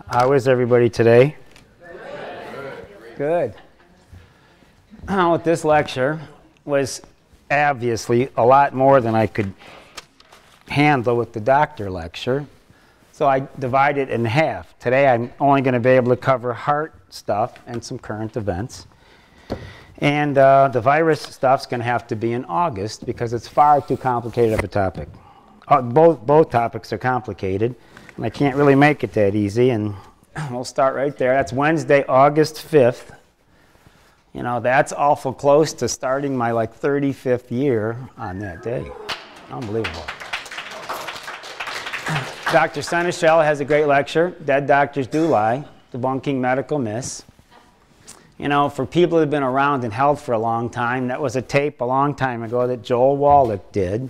How is everybody today? Good. Well, this lecture was obviously a lot more than I could handle with the doctor lecture. So I divided it in half. Today I'm only going to be able to cover heart stuff and some current events. And the virus stuff's going to have to be in August because it's far too complicated of a topic. Both topics are complicated, and I can't really make it that easy. And we'll start right there. That's Wednesday, August 5th. You know, that's awful close to starting my 35th year on that day. Unbelievable. Dr. Seneschal has a great lecture, Dead Doctors Do Lie, Debunking Medical Myths. You know, for people that have been around in health for a long time, that was a tape a long time ago that Joel Wallach did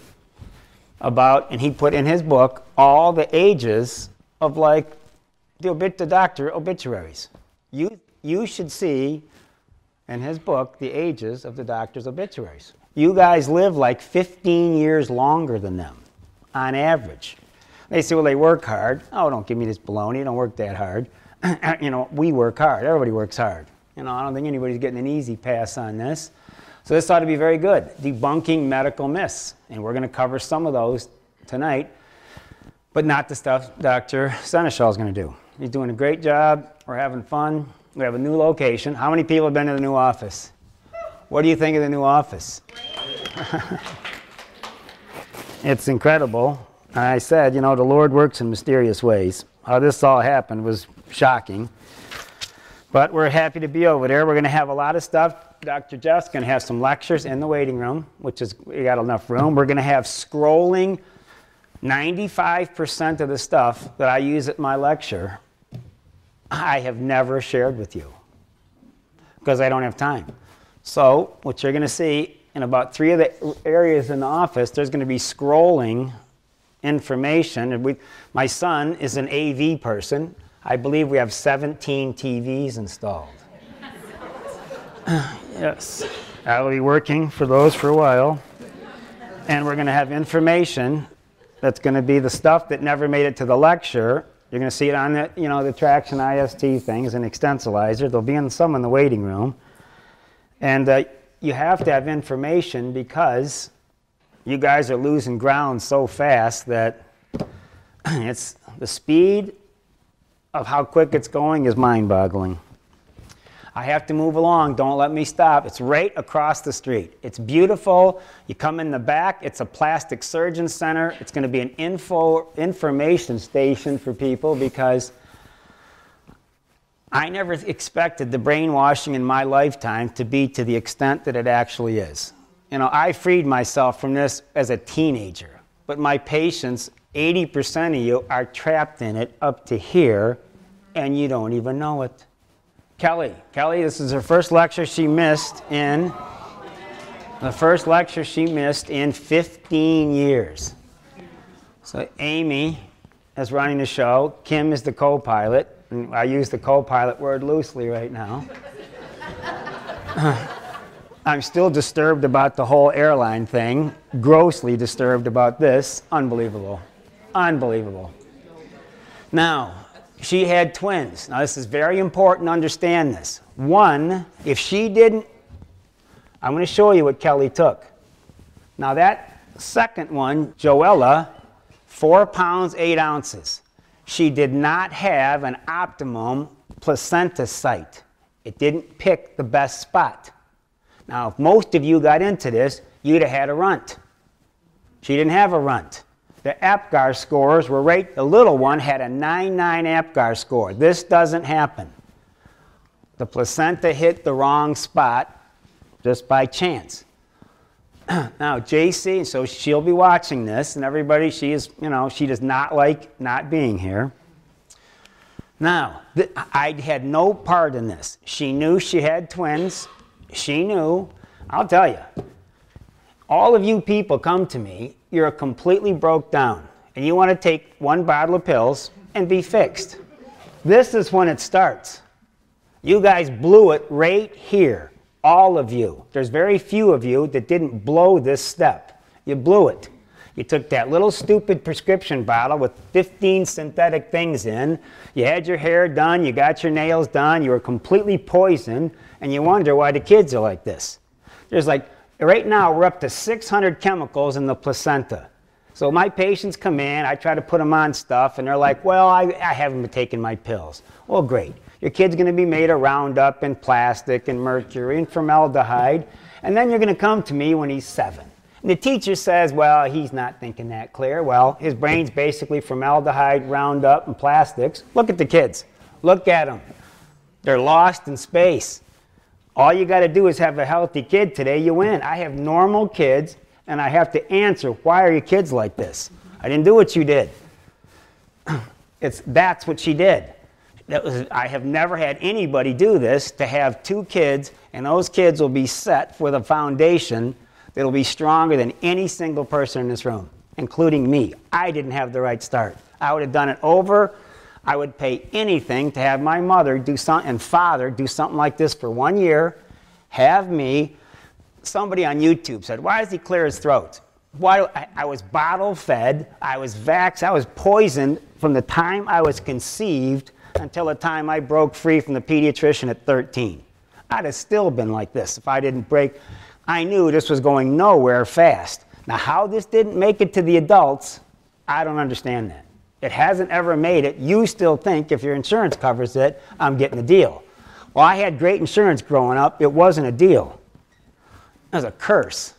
about, and he put in his book, all the ages of the doctor obituaries. You should see in his book the ages of the doctor's obituaries. You guys live 15 years longer than them on average. They say, well, they work hard. Oh, don't give me this baloney. Don't work that hard. You know, we work hard. Everybody works hard. You know, I don't think anybody's getting an easy pass on this. So this ought to be very good. Debunking medical myths. And we're going to cover some of those tonight, but not the stuff Dr. Seneschal is going to do. He's doing a great job. We're having fun. We have a new location. How many people have been to the new office? What do you think of the new office? It's incredible. I said, you know, the Lord works in mysterious ways. How this all happened was shocking. But we're happy to be over there. We're going to have a lot of stuff. Dr. Jeff's going to have some lectures in the waiting room, which is, we got enough room. We're going to have scrolling. 95% of the stuff that I use at my lecture, I have never shared with you because I don't have time. So what you're going to see in about 3 of the areas in the office, there's going to be scrolling information. And my son is an AV person. I believe we have 17 TVs installed. Yes, I will be working for those for a while. And we're going to have information that's going to be the stuff that never made it to the lecture. You're going to see it on the, you know, the Traction IST things and Extensilizer. There'll be some in the waiting room. And you have to have information because you guys are losing ground so fast that it's the speed of how quick it's going is mind-boggling. I have to move along. Don't let me stop. It's right across the street. It's beautiful. You come in the back. It's a plastic surgeon center. It's going to be an information station for people because I never expected the brainwashing in my lifetime to be to the extent that it actually is. You know, I freed myself from this as a teenager, but my patients, 80% of you are trapped in it up to here, and you don't even know it. Kelly, this is her first lecture she missed in, 15 years. So Amy is running the show. Kim is the co-pilot. And I use the co-pilot word loosely right now. I'm still disturbed about the whole airline thing. Grossly disturbed about this. Unbelievable. Unbelievable. Now, she had twins. Now, this is very important to understand this. One, if she didn't, I'm going to show you what Kelly took. Now, that second one, Joella, 4 pounds, 8 ounces. She did not have an optimum placenta site. It didn't pick the best spot. Now, if most of you got into this, you'd have had a runt. She didn't have a runt. The APGAR scores were right. The little one had a 9.9 APGAR score. This doesn't happen. The placenta hit the wrong spot just by chance. Now, JC, so she'll be watching this, and everybody, she is, you know, she does not like not being here. Now, I had no part in this. She knew she had twins. She knew. I'll tell you, all of you people come to me, you're completely broke down, and you want to take 1 bottle of pills and be fixed. This is when it starts. You guys blew it right here, all of you. There's very few of you that didn't blow this step. You blew it. You took that little stupid prescription bottle with 15 synthetic things in. You had your hair done. You got your nails done. You were completely poisoned. And you wonder why the kids are like this. There's like, right now, we're up to 600 chemicals in the placenta. So my patients come in. I try to put them on stuff. And they're like, well, I haven't been taking my pills. Well, great. Your kid's going to be made of Roundup and plastic and mercury and formaldehyde. And then you're going to come to me when he's 7. And the teacher says, well, he's not thinking that clear. Well, his brain's basically formaldehyde, Roundup, and plastics. Look at the kids. Look at them. They're lost in space. All you got to do is have a healthy kid today, you win. I have normal kids, and I have to answer, why are your kids like this? I didn't do what you did. That's what she did. I have never had anybody do this, to have 2 kids, and those kids will be set with a foundation that'll be stronger than any single person in this room, including me. I didn't have the right start. I would have done it over. I would pay anything to have my mother do something, and father do something like this for 1 year, have me. Somebody on YouTube said, why does he clear his throat? I was bottle fed, I was vaxxed, I was poisoned from the time I was conceived until the time I broke free from the pediatrician at 13. I'd have still been like this if I didn't break. I knew this was going nowhere fast. Now, how this didn't make it to the adults, I don't understand that. It hasn't ever made it. You still think if your insurance covers it, I'm getting a deal. Well, I had great insurance growing up. It wasn't a deal. It was a curse.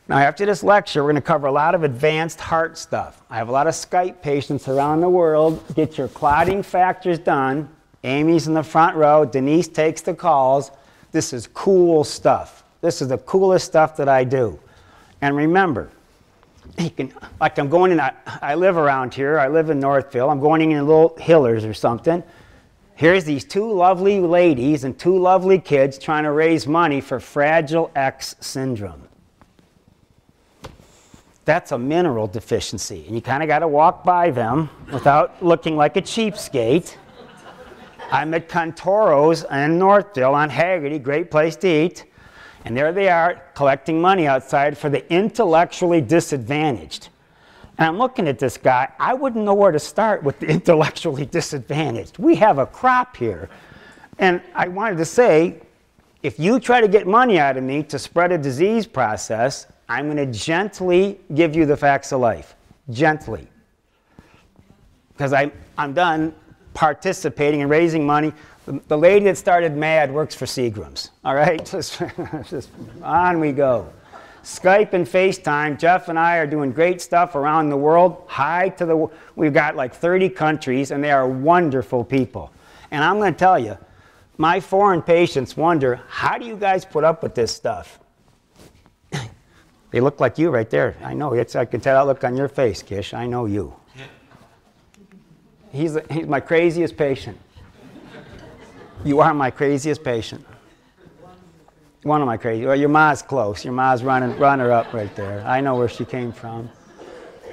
Now, after this lecture, we're going to cover a lot of advanced heart stuff. I have a lot of Skype patients around the world. Get your clotting factors done. Amy's in the front row. Denise takes the calls. This is cool stuff. This is the coolest stuff that I do. And remember, like I'm going in, I live around here. I live in Northville. I'm going in little Hillers or something. Here's these 2 lovely ladies and 2 lovely kids trying to raise money for Fragile X syndrome. That's a mineral deficiency. And you kind of got to walk by them without looking like a cheapskate. I'm at Contoro's in Northville on Haggerty, great place to eat. And there they are collecting money outside for the intellectually disadvantaged. And I'm looking at this guy. I wouldn't know where to start with the intellectually disadvantaged. We have a crop here. And I wanted to say, if you try to get money out of me to spread a disease process, I'm going to gently give you the facts of life. Gently. Because I'm done participating and raising money. The lady that started MAD works for Seagram's. All right? Just on we go. Skype and FaceTime. Jeff and I are doing great stuff around the world. We've got like 30 countries, and they are wonderful people. And I'm going to tell you, my foreign patients wonder, how do you guys put up with this stuff? They look like you right there. I know. I can tell that look on your face, Kish. I know you. He's my craziest patient. You are my craziest patient. One of my crazy. Well, your ma's close. Your ma's running her up right there. I know where she came from.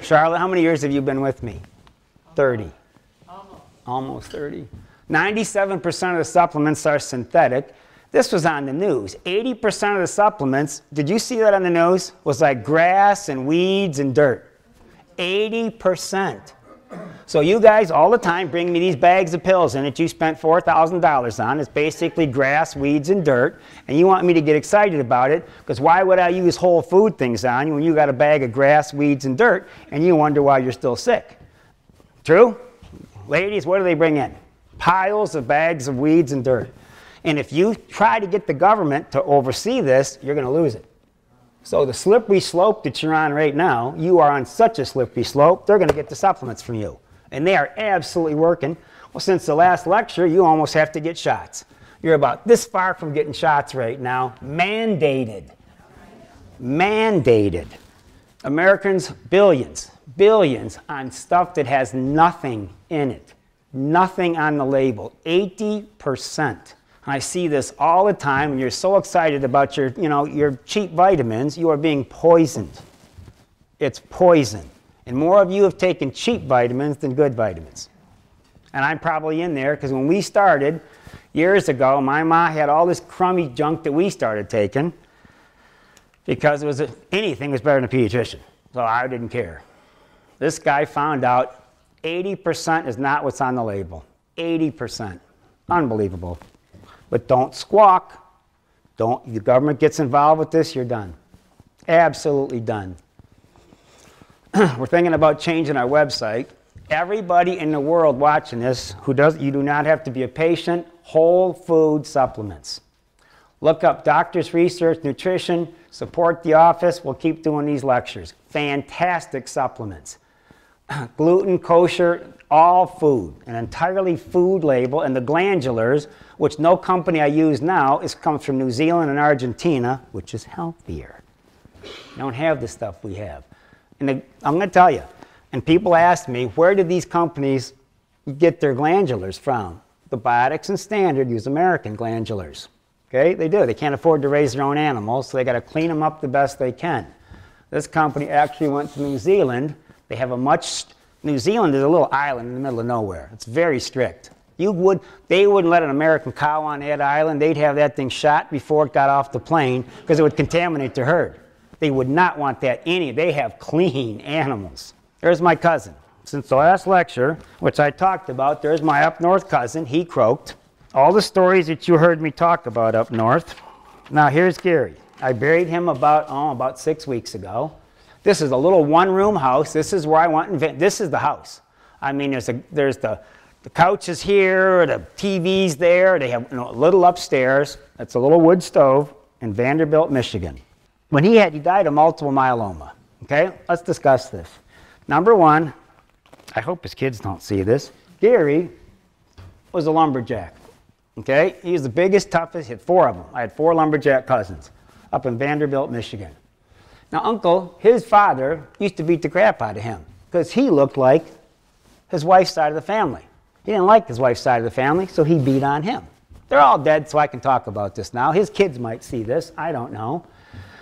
Charlotte, how many years have you been with me? 30. Almost 30. 97% of the supplements are synthetic. This was on the news. 80% of the supplements, did you see that on the news? Was like grass and weeds and dirt. 80%. So you guys all the time bring me these bags of pills in that you spent $4,000 on. It's basically grass, weeds, and dirt. And you want me to get excited about it, because why would I use whole food things on you when you got a bag of grass, weeds, and dirt, and you wonder why you're still sick? True? Ladies, what do they bring in? Piles of bags of weeds and dirt. And if you try to get the government to oversee this, you're going to lose it. So the slippery slope that you're on right now, you are on such a slippery slope, they're going to get the supplements from you. And they are absolutely working. Well, since the last lecture, you almost have to get shots. You're about this far from getting shots right now. Mandated. Mandated. Americans, billions on stuff that has nothing in it. Nothing on the label. 80%. I see this all the time, and you're so excited about your cheap vitamins, you are being poisoned. It's poison. And more of you have taken cheap vitamins than good vitamins. And I'm probably in there, because when we started years ago, my mom had all this crummy junk that we started taking, because anything was better than a pediatrician. So I didn't care. This guy found out 80% is not what's on the label. 80%. Unbelievable. But don't squawk. The government gets involved with this, you're done. Absolutely done. We're thinking about changing our website. Everybody in the world watching this you do not have to be a patient, whole food supplements. Look up Doctors Research Nutrition, support the office. We'll keep doing these lectures. Fantastic supplements. Gluten, kosher, all food. An entirely food label. And the glandulars, which no company I use now, comes from New Zealand and Argentina, which is healthier. They don't have the stuff we have. And I'm going to tell you, and people ask me, where did these companies get their glandulars from? The Biotics and Standard use American glandulars. Okay, they do. They can't afford to raise their own animals, so they got to clean them up the best they can. This company actually went to New Zealand. They have New Zealand is a little island in the middle of nowhere. It's very strict. They wouldn't let an American cow on that island. They'd have that thing shot before it got off the plane because it would contaminate the herd. They would not want that they have clean animals. There's my cousin. Since the last lecture, which I talked about, there's my up north cousin. He croaked. All the stories that you heard me talk about up north. Now here's Gary. I buried him about 6 weeks ago. This is a little one-room house. This is where I want to this is the house. I mean, there's the couches here, the TV's there. They have a little upstairs. It's a little wood stove in Vanderbilt, Michigan. When he died of multiple myeloma. Okay, let's discuss this. Number one, I hope his kids don't see this. Gary was a lumberjack. Okay, he was the biggest, toughest. He had 4 of them. I had 4 lumberjack cousins up in Vanderbilt, Michigan. Now, his father used to beat the crap out of him because he looked like his wife's side of the family. He didn't like his wife's side of the family, so he beat on him. They're all dead, so I can talk about this now. His kids might see this. I don't know.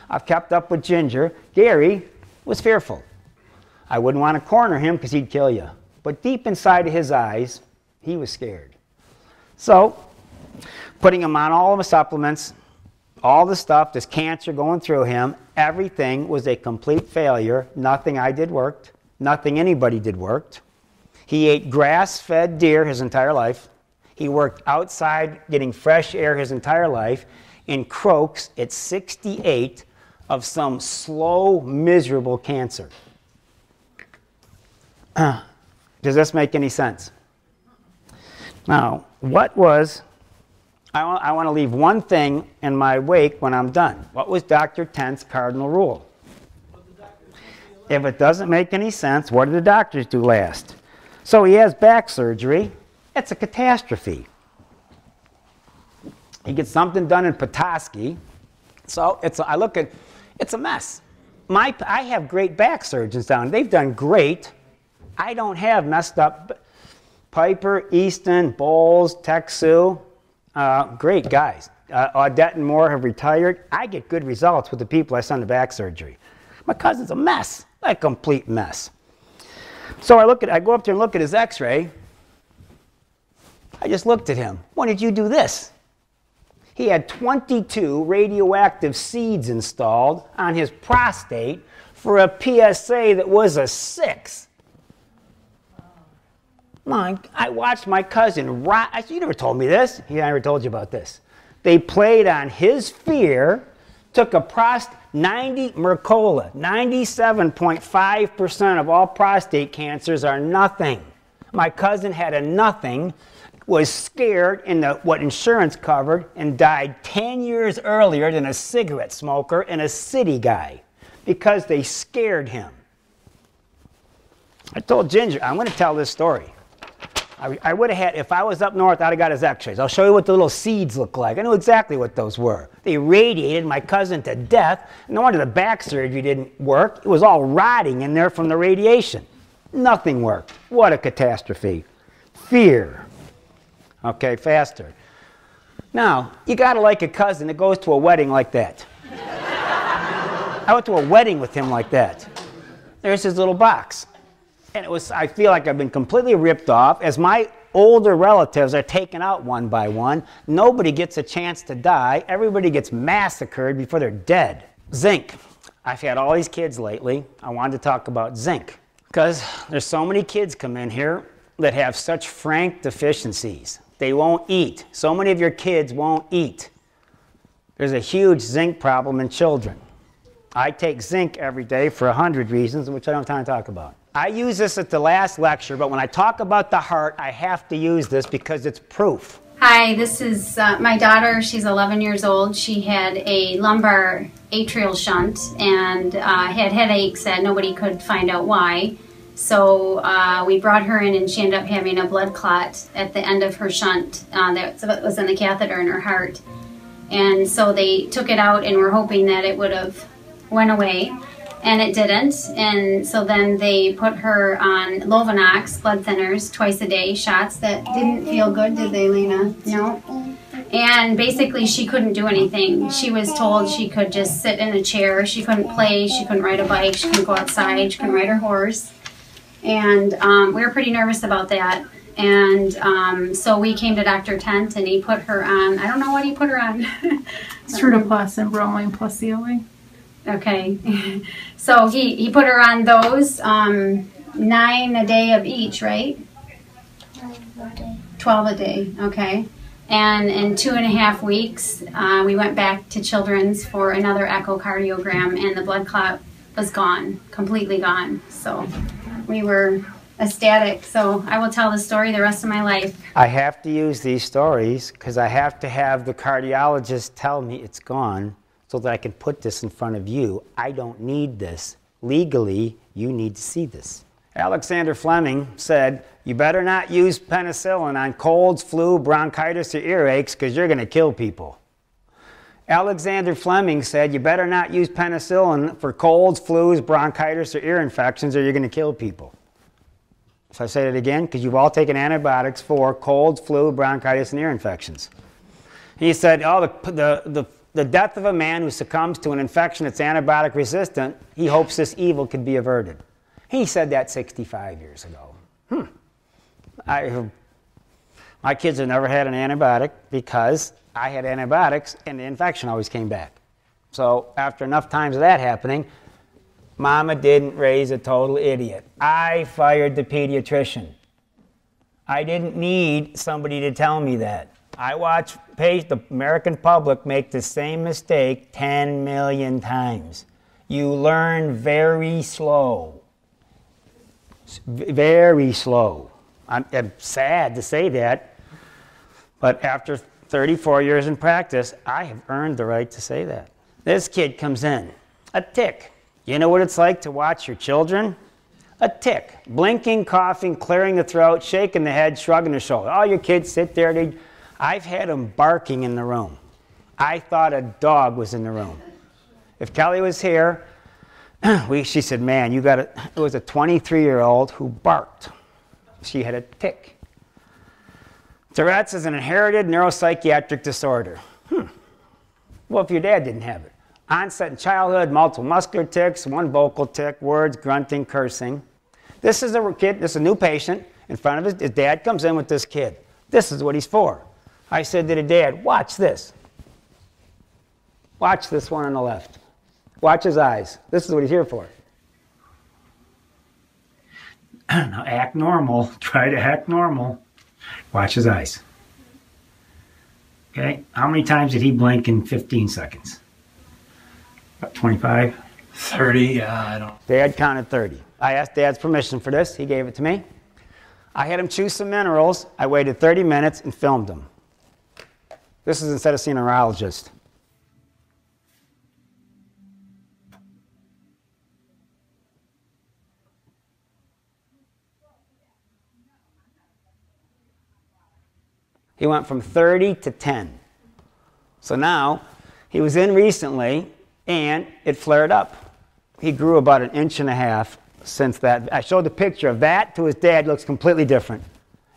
I've kept up with Ginger. Gary was fearful. I wouldn't want to corner him because he'd kill you. But deep inside of his eyes, he was scared. So, putting him on all of the supplements, all the stuff, this cancer going through him, everything was a complete failure. Nothing I did worked. Nothing anybody did worked. He ate grass-fed deer his entire life. He worked outside getting fresh air his entire life and croaks at 68 of some slow, miserable cancer. Does this make any sense? Now, I want to leave one thing in my wake when I'm done. What was Dr. Tent's cardinal rule? If it doesn't make any sense, what did the doctors do last? So he has back surgery. It's a catastrophe. He gets something done in Petoskey. So it's a mess. I have great back surgeons down. They've done great. I don't have messed up. Piper, Easton, Bowles, Texu, great guys. Audette and Moore have retired. I get good results with the people I send to back surgery. My cousin's a mess, a complete mess. So I go up there and look at his x-ray. I just looked at him. When did you do this? He had 22 radioactive seeds installed on his prostate for a PSA that was a 6. I watched my cousin rot. You never told me this. I never told you about this. They played on his fear, took a Mercola. 97.5% of all prostate cancers are nothing. My cousin had a nothing, was scared in what insurance covered, and died 10 years earlier than a cigarette smoker and a city guy because they scared him. I told Ginger, I'm going to tell this story. I would have had, if I was up north, I'd have got his x-rays. I'll show you what the little seeds look like. I knew exactly what those were. They radiated my cousin to death. No wonder the back surgery didn't work. It was all rotting in there from the radiation. Nothing worked. What a catastrophe. Fear. Okay, faster. Now, you got to like a cousin that goes to a wedding like that. I went to a wedding with him like that. There's his little box. And I feel like I've been completely ripped off. As my older relatives are taken out one by one, nobody gets a chance to die. Everybody gets massacred before they're dead. Zinc. I've had all these kids lately. I wanted to talk about zinc because there's so many kids come in here that have such frank deficiencies. They won't eat. So many of your kids won't eat. There's a huge zinc problem in children. I take zinc every day for 100 reasons, which I don't have time to talk about. I use this at the last lecture, but when I talk about the heart, I have to use this because it's proof. Hi, this is my daughter. She's 11 years old. She had a lumbar atrial shunt and had headaches that nobody could find out why. So we brought her in and she ended up having a blood clot at the end of her shunt that was in the catheter in her heart. And so they took it out and were hoping that it would have went away, and it didn't. And so then they put her on Lovenox blood thinners twice a day, shots that didn't feel good, did they, Lena? No. And basically she couldn't do anything. She was told she could just sit in a chair. She couldn't play, she couldn't ride a bike, she couldn't go outside, she couldn't ride her horse. And we were pretty nervous about that. And so we came to Dr. Tent and he put her on, I don't know what he put her on. Certoplast and bromelain plus CLA. Okay. So he put her on those, 9 a day of each, right? 12 a day, okay. And in 2.5 weeks, we went back to Children's for another echocardiogram, and the blood clot was gone, completely gone. So we were ecstatic. So I will tell the story the rest of my life. I have to use these stories because I have to have the cardiologist tell me it's gone so that I can put this in front of you. I don't need this. Legally, you need to see this. Alexander Fleming said, you better not use penicillin on colds, flu, bronchitis, or earaches because you're going to kill people. Alexander Fleming said, you better not use penicillin for colds, flus, bronchitis, or ear infections or you're going to kill people. So I say it again because you've all taken antibiotics for colds, flu, bronchitis, and ear infections. He said, oh, the death of a man who succumbs to an infection that's antibiotic resistant, he hopes this evil could be averted. He said that 65 years ago. My kids have never had an antibiotic because I had antibiotics and the infection always came back. So after enough times of that happening, Mama didn't raise a total idiot. I fired the pediatrician. I didn't need somebody to tell me that. I watch the American public make the same mistake 10 million times. You learn very slow. Very slow. I'm sad to say that, but after 34 years in practice, I have earned the right to say that. This kid comes in, a tick. You know what it's like to watch your children? A tick. Blinking, coughing, clearing the throat, shaking the head, shrugging the shoulder. All your kids sit there. I've had them barking in the room. I thought a dog was in the room. If Kelly was here, she said, man, you got it. It was a 23-year-old who barked. She had a tick. Tourette's is an inherited neuropsychiatric disorder. Well, if your dad didn't have it. Onset in childhood, multiple muscular tics, one vocal tic, words, grunting, cursing. This is a kid, this is a new patient in front of his dad comes in with this kid. This is what he's for. I said to the dad, watch this. Watch this one on the left. Watch his eyes. This is what he's here for. Now act normal. Try to act normal. Watch his eyes. Okay? How many times did he blink in 15 seconds? About 25? 30, yeah, I don't. Dad counted 30. I asked Dad's permission for this. He gave it to me. I had him choose some minerals. I waited 30 minutes and filmed him. This is instead of seeing a neurologist. He went from 30 to 10. So now, he was in recently, and it flared up. He grew about 1.5 inches since that. I showed the picture of that to his dad. Looks completely different.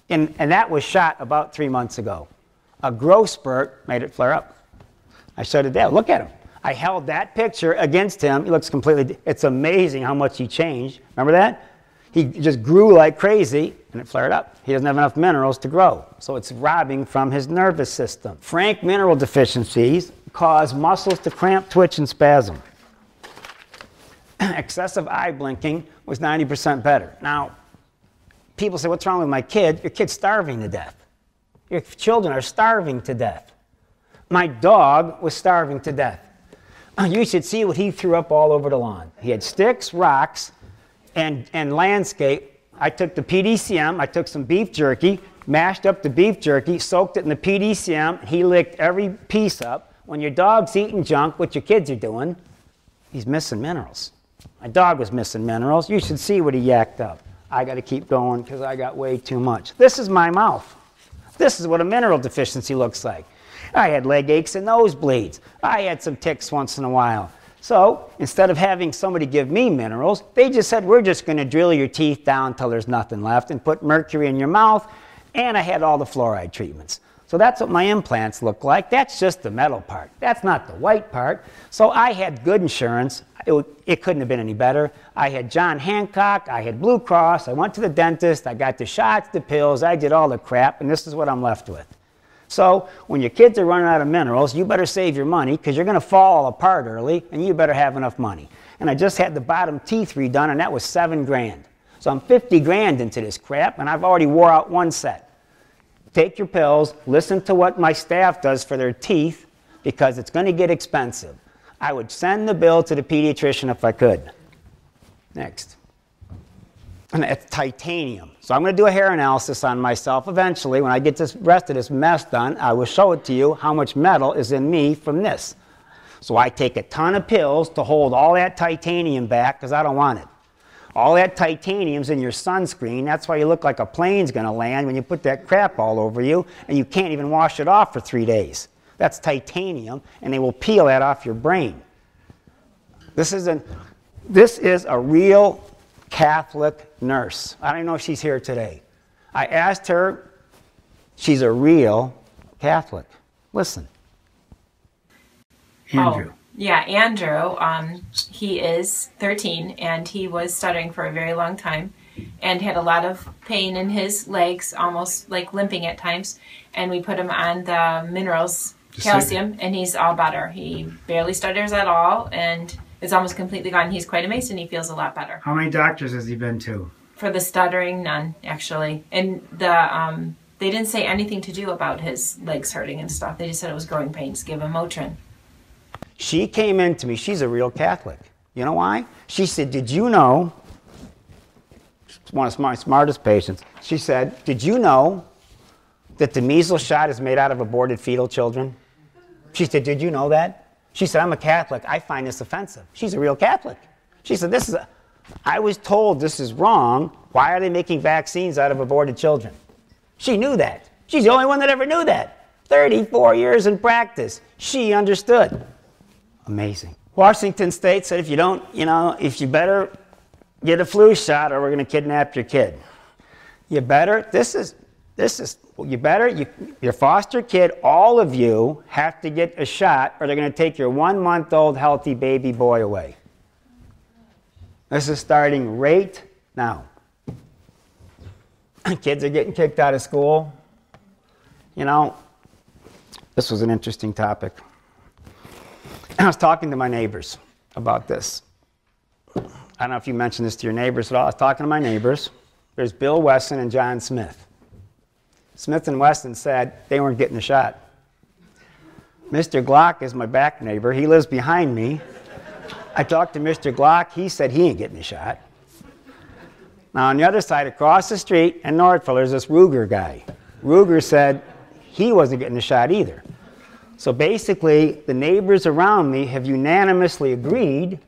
And that was shot about 3 months ago. A growth spurt made it flare up. I showed it dad. Look at him. I held that picture against him. He looks completely, it's amazing how much he changed. Remember that? He just grew like crazy, and it flared up. He doesn't have enough minerals to grow, so it's robbing from his nervous system. Frank mineral deficiencies cause muscles to cramp, twitch, and spasm. excessive eye blinking was 90% better. Now, people say, what's wrong with my kid? Your kid's starving to death. Your children are starving to death. My dog was starving to death. You should see what he threw up all over the lawn. He had sticks, rocks, and landscape. I took the PDCM, I took some beef jerky, mashed up the beef jerky, soaked it in the PDCM. He licked every piece up. When your dog's eating junk, what your kids are doing, he's missing minerals. My dog was missing minerals. You should see what he yacked up. I got to keep going because I got way too much. This is my mouth. This is what a mineral deficiency looks like. I had leg aches and nosebleeds. I had some tics once in a while. So instead of having somebody give me minerals, they just said, we're just going to drill your teeth down until there's nothing left and put mercury in your mouth. And I had all the fluoride treatments. So that's what my implants look like. That's just the metal part. That's not the white part. So I had good insurance. It couldn't have been any better. I had John Hancock. I had Blue Cross. I went to the dentist. I got the shots, the pills. I did all the crap. And this is what I'm left with. So when your kids are running out of minerals, you better save your money because you're going to fall apart early, and you better have enough money. And I just had the bottom teeth redone, and that was $7 grand. So I'm 50 grand into this crap, and I've already wore out one set. Take your pills, listen to what my staff does for their teeth, because it's going to get expensive. I would send the bill to the pediatrician if I could. Next. And it's titanium. So I'm going to do a hair analysis on myself eventually. When I get this rest of this mess done, I will show it to you how much metal is in me from this. So I take a ton of pills to hold all that titanium back because I don't want it. All that titanium's in your sunscreen. That's why you look like a plane's going to land when you put that crap all over you and you can't even wash it off for 3 days. That's titanium, and they will peel that off your brain. This is a real Catholic nurse. I don't know if she's here today. I asked her, she's a real Catholic. Listen. Andrew. Oh, yeah, Andrew, he is 13, and he was stuttering for a very long time and had a lot of pain in his legs, almost like limping at times. And we put him on the minerals, calcium, and he's all better. He barely stutters at all, and it's almost completely gone. He's quite amazed, and he feels a lot better. How many doctors has he been to? For the stuttering, none, actually. And they didn't say anything to do about his legs hurting and stuff. They just said it was growing pains. Give him Motrin. She came in to me. She's a real Catholic. You know why? She said, did you know, one of my smartest patients, she said, did you know that the measles shot is made out of aborted fetal children? She said, did you know that? She said, I'm a Catholic. I find this offensive. She's a real Catholic. She said, I was told this is wrong. Why are they making vaccines out of aborted children? She knew that. She's the only one that ever knew that. 34 years in practice. She understood. Amazing. Washington State said if you don't, if you better get a flu shot or we're going to kidnap your kid. You better, your foster kid, all of you have to get a shot or they're going to take your 1-month-old healthy baby boy away. This is starting right now. Kids are getting kicked out of school. This was an interesting topic. I was talking to my neighbors about this. I don't know if you mentioned this to your neighbors at all. I was talking to my neighbors. There's Bill Wesson and John Smith. Smith and Wesson said they weren't getting a shot. Mr. Glock is my back neighbor. He lives behind me. I talked to Mr. Glock. He said he ain't getting a shot. Now, on the other side, across the street in Northville, there's this Ruger guy. Ruger said he wasn't getting a shot either. So basically, the neighbors around me have unanimously agreed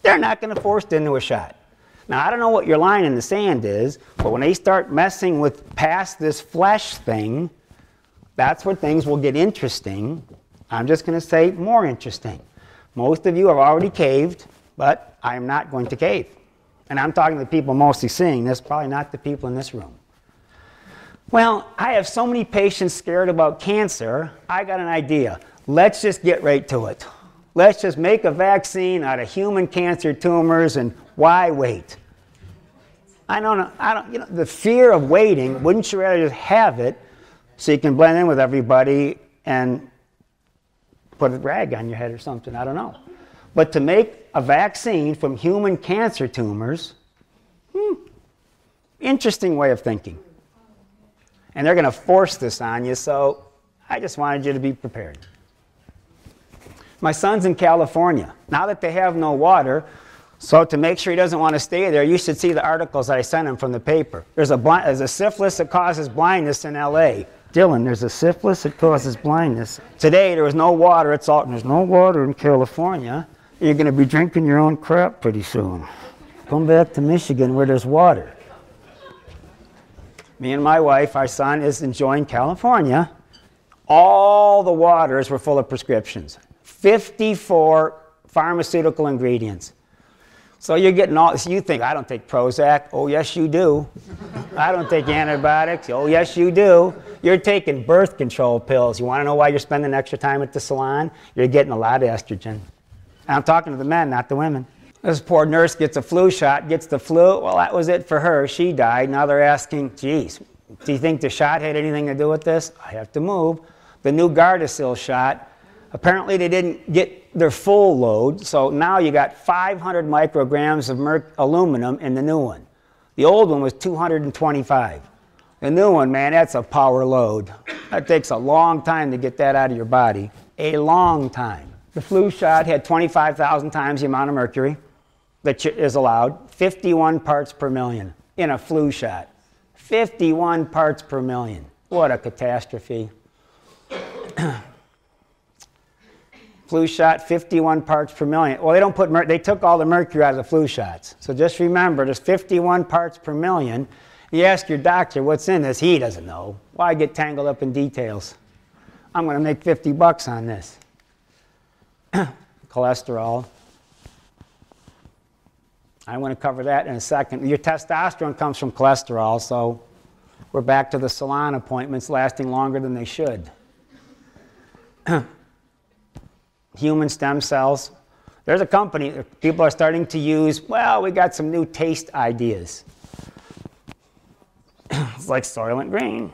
they're not going to force it into a shot. Now, I don't know what your line in the sand is, but when they start messing with past this flesh thing, that's where things will get interesting. I'm just going to say more interesting. Most of you have already caved, but I'm not going to cave. And I'm talking to the people mostly seeing this, probably not the people in this room. Well, I have so many patients scared about cancer, I got an idea. Let's just get right to it. Let's just make a vaccine out of human cancer tumors, and why wait? I don't, the fear of waiting, wouldn't you rather just have it so you can blend in with everybody and put a rag on your head or something? I don't know. But to make a vaccine from human cancer tumors. Interesting way of thinking. And they're going to force this on you, so I just wanted you to be prepared. My son's in California. Now that they have no water, so to make sure he doesn't want to stay there, you should see the articles that I sent him from the paper. There's a syphilis that causes blindness in LA. Dylan, there's a syphilis that causes blindness. Today, there was no water. There's no water in California. You're going to be drinking your own crap pretty soon. Come back to Michigan where there's water. Me and my wife, our son, is enjoying California. All the waters were full of prescriptions. 54 pharmaceutical ingredients. So you're getting all this. You think, I don't take Prozac. Oh, yes, you do. I don't take antibiotics. Oh, yes, you do. You're taking birth control pills. You want to know why you're spending extra time at the salon? You're getting a lot of estrogen. And I'm talking to the men, not the women. This poor nurse gets a flu shot, gets the flu. Well, that was it for her. She died. Now they're asking, geez, do you think the shot had anything to do with this? I have to move. The new Gardasil shot, apparently they didn't get their full load, so now you got 500 micrograms of aluminum in the new one. The old one was 225. The new one, man, that's a power load. That takes a long time to get that out of your body. A long time. The flu shot had 25,000 times the amount of mercury that is allowed. 51 parts per million in a flu shot. 51 parts per million. What a catastrophe. Flu shot, 51 parts per million. Well, they don't put they took all the mercury out of the flu shots. So just remember, there's 51 parts per million. You ask your doctor what's in this, he doesn't know. Why get tangled up in details? I'm going to make 50 bucks on this. Cholesterol. I want to cover that in a second. Your testosterone comes from cholesterol, so we're back to the salon appointments lasting longer than they should. Human stem cells. There's a company that people are starting to use. Well, we got some new taste ideas. It's like Soylent Green.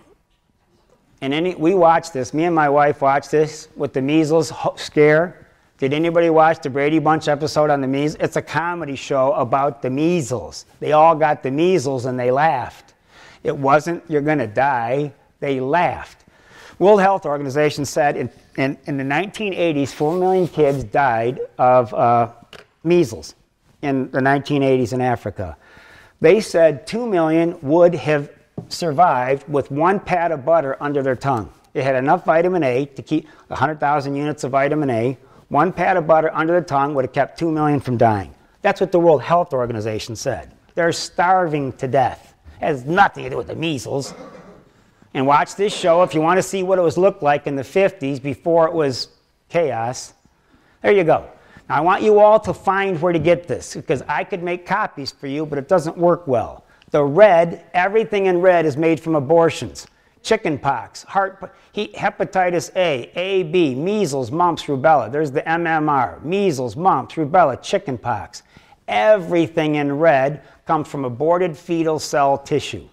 And we watched this. Me and my wife watched this with the measles scare. Did anybody watch the Brady Bunch episode on the measles? It's a comedy show about the measles. They all got the measles and they laughed. It wasn't, you're going to die. They laughed. World Health Organization said in the 1980s, 4 million kids died of measles in the 1980s in Africa. They said 2 million would have survived with 1 pat of butter under their tongue. It had enough vitamin A to keep 100,000 units of vitamin A. 1 pat of butter under the tongue would have kept 2 million from dying. That's what the World Health Organization said. They're starving to death. It has nothing to do with the measles. And watch this show if you want to see what it was looked like in the 50s before it was chaos. There you go. Now I want you all to find where to get this, because I could make copies for you, but it doesn't work well. The red, everything in red is made from abortions. Chicken pox, hepatitis A, B, measles, mumps, rubella. There's the MMR, measles, mumps, rubella, chicken pox. Everything in red comes from aborted fetal cell tissue.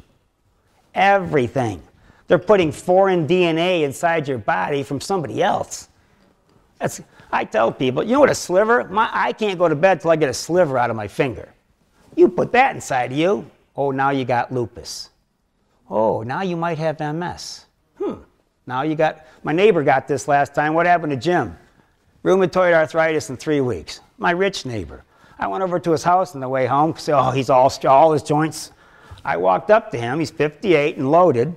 Everything. They're putting foreign DNA inside your body from somebody else. I tell people, you know what a sliver? I can't go to bed till I get a sliver out of my finger. You put that inside of you. Oh, now you got lupus. Oh, now you might have MS. Now you got, my neighbor got this last time. What happened to Jim? Rheumatoid arthritis in 3 weeks. My rich neighbor. I went over to his house on the way home. So, he's all his joints. I walked up to him. He's 58 and loaded.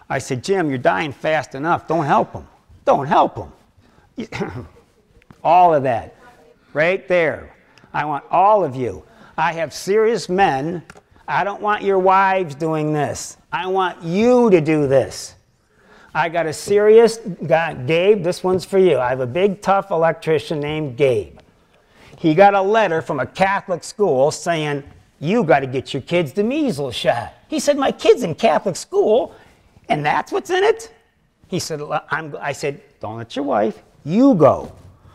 I said, Jim, you're dying fast enough. Don't help him. Don't help him. All of that. Right there. I want all of you. I have serious men. I don't want your wives doing this. I want you to do this. I got a serious guy, Gabe, this one's for you. I have a big, tough electrician named Gabe. He got a letter from a Catholic school saying, you got to get your kids the measles shot. He said, my kid's in Catholic school, and that's what's in it? He said, I said, don't let your wife, you go.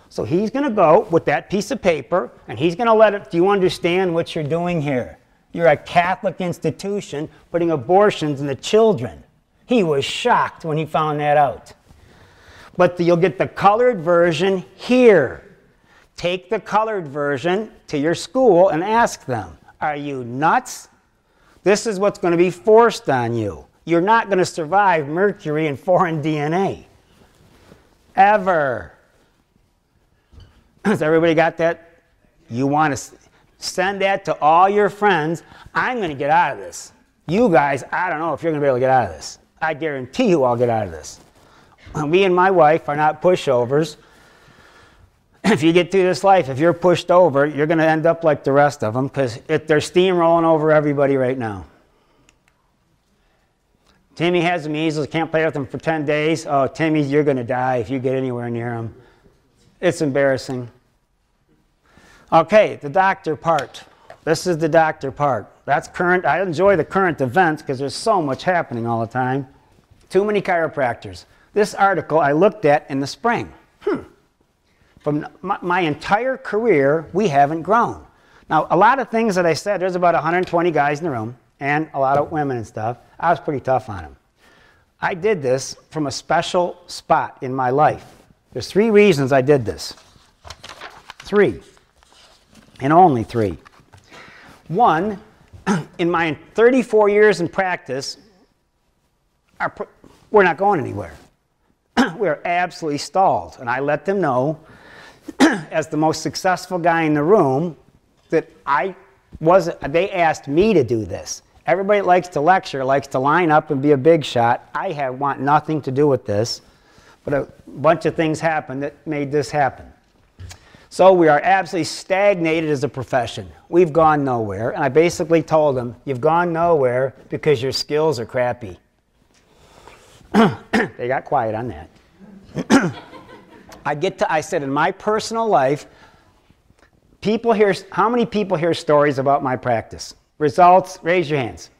So he's going to go with that piece of paper, and he's going to let it, do you understand what you're doing here? You're a Catholic institution putting abortions in the children. He was shocked when he found that out. But you'll get the colored version here. Take the colored version to your school and ask them, are you nuts? This is what's going to be forced on you. You're not going to survive mercury and foreign DNA. Ever. Has everybody got that? You want to send that to all your friends. I'm going to get out of this. You guys, I don't know if you're going to be able to get out of this. I guarantee you I'll get out of this. Me and my wife are not pushovers. If you get through this life, if you're pushed over, you're going to end up like the rest of them because they're steamrolling over everybody right now. Timmy has the measles, can't play with him for 10 days. Oh, Timmy, you're going to die if you get anywhere near him. It's embarrassing. Okay, the doctor part. This is the doctor part. That's current. I enjoy the current events because there's so much happening all the time. Too many chiropractors. This article I looked at in the spring. From my entire career, we haven't grown. Now, a lot of things that I said, there's about 120 guys in the room and a lot of women and stuff. I was pretty tough on them. I did this from a special spot in my life. There's 3 reasons I did this. 3. And only 3. 1, in my 34 years in practice, we're not going anywhere. We're absolutely stalled. And I let them know, as the most successful guy in the room, that they asked me to do this. Everybody likes to lecture, likes to line up and be a big shot. I want nothing to do with this. But a bunch of things happened that made this happen. So we are absolutely stagnated as a profession. We've gone nowhere. And I basically told them, you've gone nowhere because your skills are crappy. They got quiet on that. I said in my personal life, how many people hear stories about my practice? Results, raise your hands.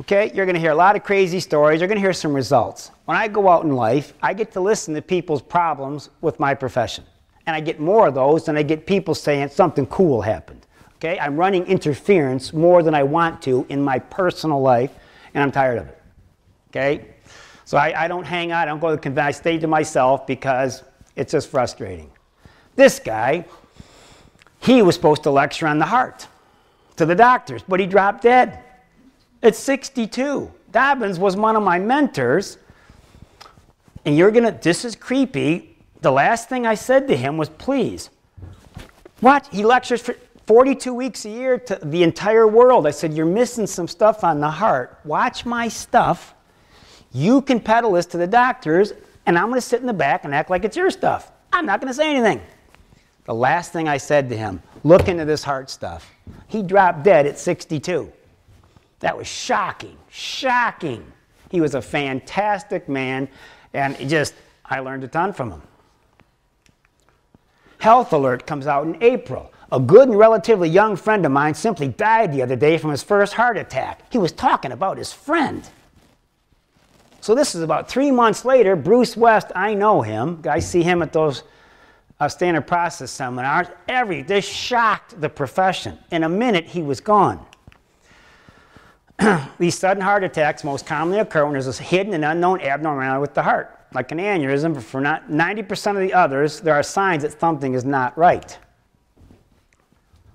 Okay, you're going to hear a lot of crazy stories. You're going to hear some results. When I go out in life, I get to listen to people's problems with my profession. And I get more of those than I get people saying something cool happened. Okay, I'm running interference more than I want to in my personal life, and I'm tired of it. Okay, so I don't hang out. I don't go to the convention. I stay to myself because it's just frustrating. This guy, he was supposed to lecture on the heart to the doctors, but he dropped dead at 62. Dobbins was one of my mentors, and this is creepy. The last thing I said to him was, please, what? He lectures for 42 weeks a year to the entire world. I said, you're missing some stuff on the heart. Watch my stuff. You can peddle this to the doctors, and I'm going to sit in the back and act like it's your stuff. I'm not going to say anything. The last thing I said to him, look into this heart stuff. He dropped dead at 62. That was shocking, shocking. He was a fantastic man, and I learned a ton from him. Health Alert comes out in April. A good and relatively young friend of mine simply died the other day from his first heart attack. He was talking about his friend. So this is about 3 months later. Bruce West, I know him. I see him at those standard process seminars. This shocked the profession. In a minute, he was gone. These sudden heart attacks most commonly occur when there's a hidden and unknown abnormality with the heart. Like an aneurysm, but for 90% of the others, there are signs that something is not right.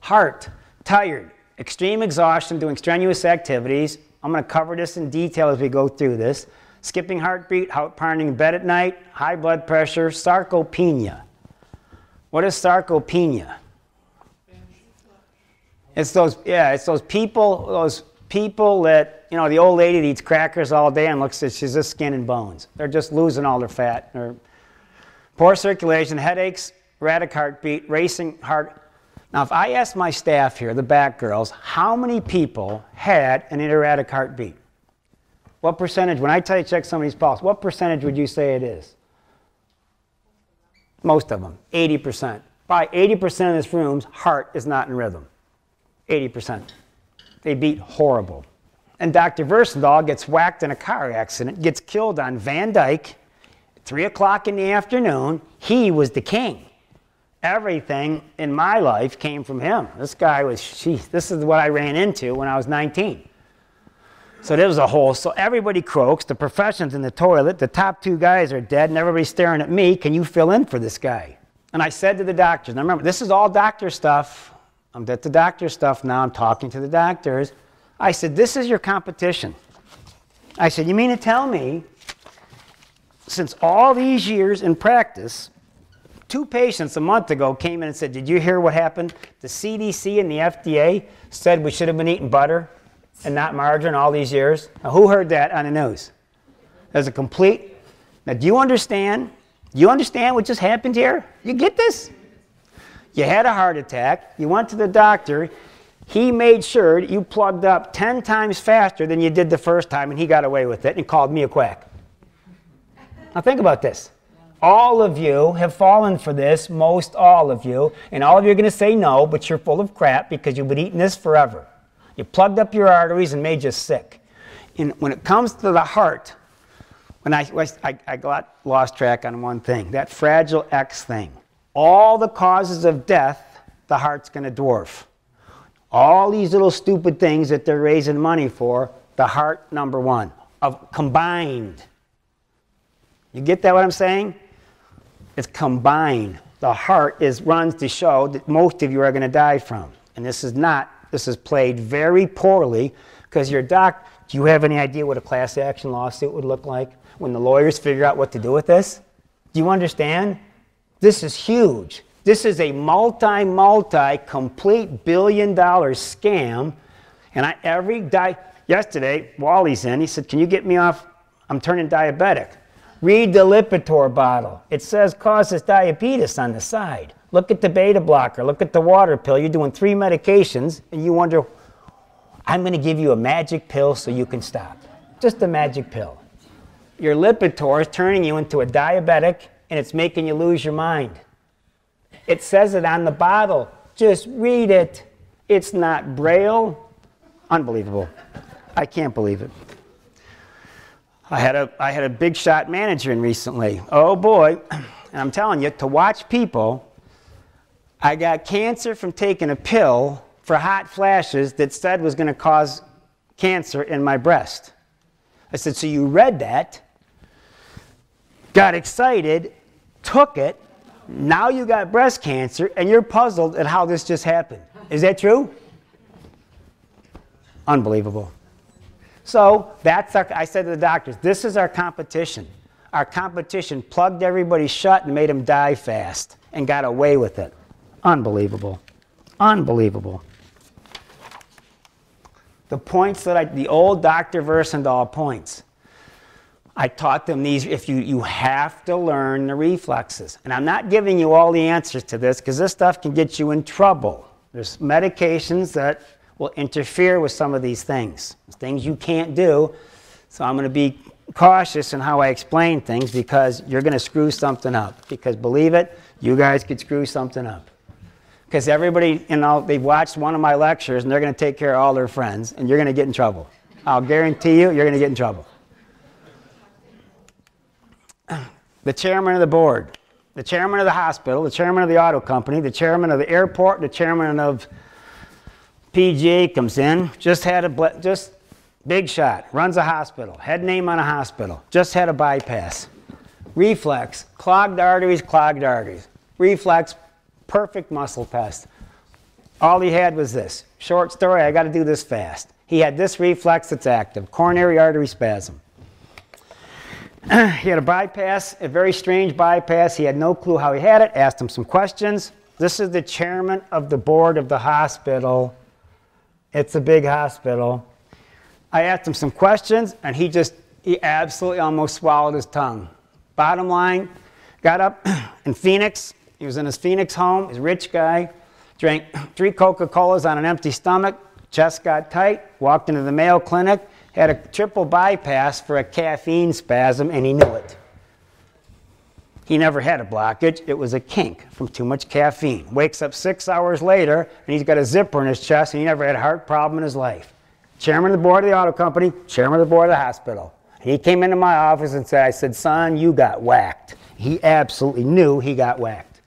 Heart, tired, extreme exhaustion doing strenuous activities. I'm going to cover this in detail as we go through this. Skipping heartbeat, heart pounding in bed at night, high blood pressure, sarcopenia. What is sarcopenia? It's those people that, the old lady that eats crackers all day and looks at, she's just skin and bones. They're just losing all their fat. Poor circulation, headaches, erratic heartbeat, racing heart. Now, if I asked my staff here, the back girls, how many people had an erratic heartbeat? What percentage, when I tell you check somebody's pulse, what percentage would you say it is? Most of them, 80%. Probably 80% of this room's heart is not in rhythm. 80%. They beat horrible. And Dr. Versendahl gets whacked in a car accident, gets killed on Van Dyke, 3 o'clock in the afternoon. He was the king. Everything in my life came from him. This guy was, this is what I ran into when I was 19. So there was so everybody croaks, the profession's in the toilet, the top 2 guys are dead, and everybody's staring at me. Can you fill in for this guy? And I said to the doctors, now remember, this is all doctor stuff. I'm at the doctor stuff now. I'm talking to the doctors. I said, this is your competition. I said, you mean to tell me, since all these years in practice, 2 patients a month ago came in and said, did you hear what happened? The CDC and the FDA said we should have been eating butter and not margarine all these years. Now, who heard that on the news? There's a complete... Now, do you understand? Do you understand what just happened here? You get this? You had a heart attack. You went to the doctor. He made sure that you plugged up 10 times faster than you did the first time, and he got away with it and called me a quack. Now, think about this. All of you have fallen for this, most all of you, and all of you are going to say no, but you're full of crap because you've been eating this forever. You plugged up your arteries and made you sick. And when it comes to the heart, when I got lost track on one thing, that fragile X thing. All the causes of death, the heart's going to dwarf. All these little stupid things that they're raising money for, the heart, number one, of combined. You get that what I'm saying? It's combined. The heart runs to show that most of you are going to die from. And this is played very poorly because your doc, do you have any idea what a class action lawsuit would look like when the lawyers figure out what to do with this? Do you understand? This is huge. This is a complete billion-dollar scam. And yesterday, Wally's in, he said, can you get me off? I'm turning diabetic. Read the Lipitor bottle. It says causes diabetes on the side. Look at the beta blocker. Look at the water pill. You're doing 3 medications, and you wonder, I'm going to give you a magic pill so you can stop. Just a magic pill. Your Lipitor is turning you into a diabetic, and it's making you lose your mind. It says it on the bottle. Just read it. It's not Braille. Unbelievable. I can't believe it. I had a big shot manager in recently. Oh boy. And I'm telling you, to watch people, I got cancer from taking a pill for hot flashes that said was going to cause cancer in my breast. I said, so you read that, got excited, took it, now you got breast cancer, and you're puzzled at how this just happened. Is that true? Unbelievable. So I said to the doctors, this is our competition. Our competition plugged everybody shut and made them die fast and got away with it. Unbelievable. Unbelievable. The points the old Dr. Versendahl points. I taught them these, you have to learn the reflexes. And I'm not giving you all the answers to this because this stuff can get you in trouble. There's medications that will interfere with some of these things. Things you can't do. So I'm going to be cautious in how I explain things because you're going to screw something up. Because believe it, you guys could screw something up. Because everybody, they've watched one of my lectures and they're going to take care of all their friends and you're going to get in trouble. I'll guarantee you, you're going to get in trouble. The chairman of the board, the chairman of the hospital, the chairman of the auto company, the chairman of the airport, the chairman of PGA comes in, just big shot, runs a hospital, head name on a hospital, just had a bypass. Reflex, clogged arteries. Reflex, perfect muscle test. All he had was this. Short story, I got to do this fast. He had this reflex that's active, coronary artery spasm. He had a bypass, a very strange bypass. He had no clue how he had it. Asked him some questions. This is the chairman of the board of the hospital. It's a big hospital. I asked him some questions, and he absolutely almost swallowed his tongue. Bottom line, got up in Phoenix. He was in his Phoenix home. He's a rich guy. Drank 3 Coca-Colas on an empty stomach. Chest got tight. Walked into the Mayo Clinic. Had a triple bypass for a caffeine spasm, and he knew it. He never had a blockage. It was a kink from too much caffeine. Wakes up 6 hours later, and he's got a zipper in his chest, and he never had a heart problem in his life. Chairman of the board of the auto company, chairman of the board of the hospital. He came into my office and said, I said, son, you got whacked. He absolutely knew he got whacked.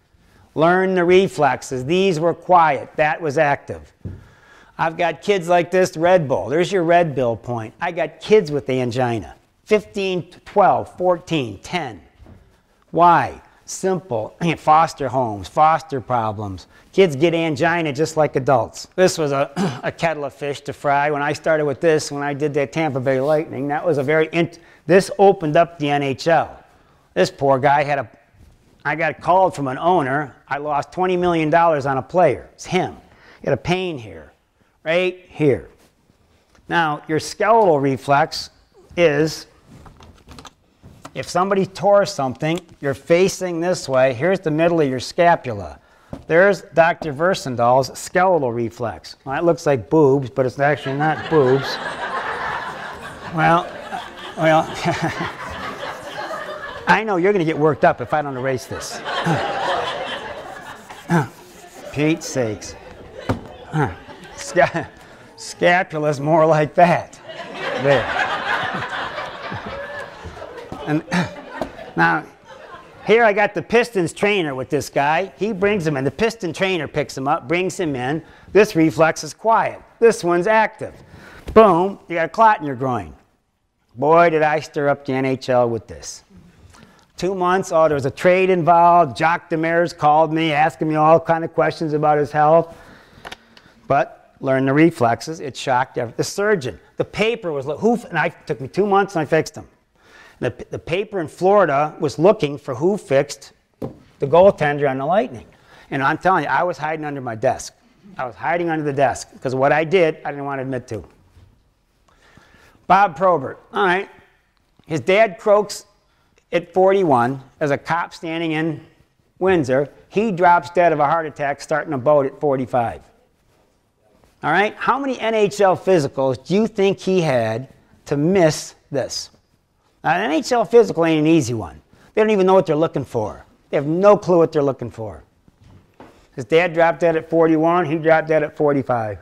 Learn the reflexes. These were quiet. That was active. I've got kids like this, Red Bull. There's your Red Bull point. I got kids with angina. 15, 12, 14, 10. Why? Simple. Foster homes, foster problems. Kids get angina just like adults. This was a kettle of fish to fry. When I started with this, when I did that Tampa Bay Lightning, that was a this opened up the NHL. This poor guy I got called from an owner. I lost $20 million on a player. It's him. He had a pain here, right here. Now, your skeletal reflex is, if somebody tore something, you're facing this way. Here's the middle of your scapula. There's Dr. Versendal's skeletal reflex. Well, that looks like boobs, but it's actually not boobs. Well, I know you're going to get worked up if I don't erase this. Pete's sakes. Scapula's more like that. There. And now, here I got the Pistons trainer with this guy. He brings him in. The Piston trainer picks him up, brings him in. This reflex is quiet. This one's active. Boom, you got a clot in your groin. Boy, did I stir up the NHL with this. 2 months, there was a trade involved. Jacques Demers called me, asking me all kind of questions about his health. But learned the reflexes. It shocked the surgeon. The paper was, and it took me 2 months and I fixed him. The paper in Florida was looking for who fixed the goaltender on the Lightning. And I'm telling you, I was hiding under my desk. I was hiding under the desk because what I did, I didn't want to admit to. Bob Probert, all right. His dad croaks at 41 as a cop standing in Windsor. He drops dead of a heart attack starting a boat at 45. All right? How many NHL physicals do you think he had to miss this? Now, an NHL physical ain't an easy one. They don't even know what they're looking for. They have no clue what they're looking for. His dad dropped dead at 41. He dropped dead at 45.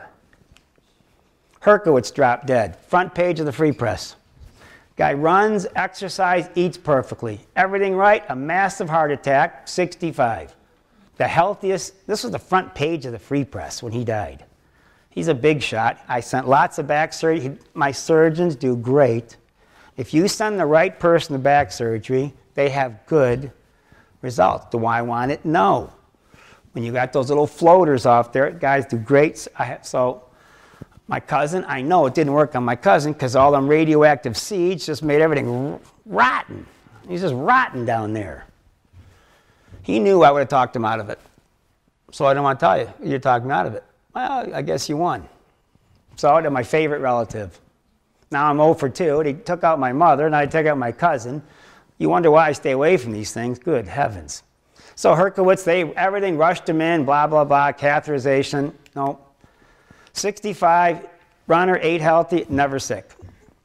Herkowitz dropped dead. Front page of the Free Press. Guy runs, exercise, eats perfectly. Everything right, a massive heart attack, 65. The healthiest, this was the front page of the Free Press when he died. He's a big shot. I sent lots of back surgery. My surgeons do great. If you send the right person to back surgery, they have good results. Do I want it? No. When you got those little floaters off there, guys do great. So my cousin, I know it didn't work on my cousin because all them radioactive seeds just made everything rotten. He's just rotten down there. He knew I would have talked him out of it. So I don't want to tell you, you're talking me out of it. Well, I guess you won. So they're my favorite relative. Now I'm 0 for 2. He took out my mother, and I took out my cousin. You wonder why I stay away from these things. Good heavens. So Herkowitz, everything rushed him in, blah, blah, blah, catheterization. No. 65, runner, 8 healthy, never sick.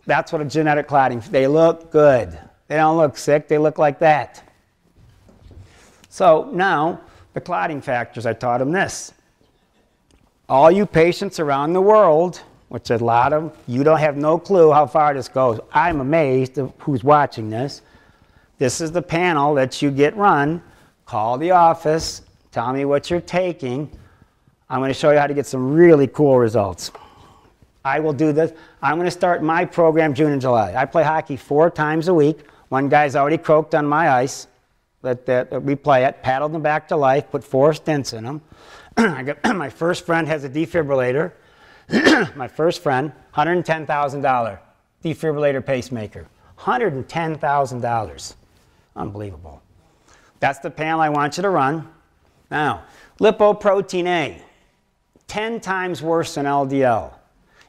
That's what a genetic clotting, they look good. They don't look sick, they look like that. So now, the clotting factors, I taught him this. All you patients around the world, which a lot of, you don't have no clue how far this goes. I'm amazed of who's watching this. This is the panel that you get run. Call the office, tell me what you're taking. I'm going to show you how to get some really cool results. I will do this. I'm going to start my program June and July. I play hockey 4 times a week. One guy's already croaked on my ice that we play at, paddled him back to life, put 4 stents in him. My first friend has a defibrillator. My first friend, $110,000 defibrillator pacemaker. $110,000. Unbelievable. That's the panel I want you to run. Now, lipoprotein A, 10 times worse than LDL.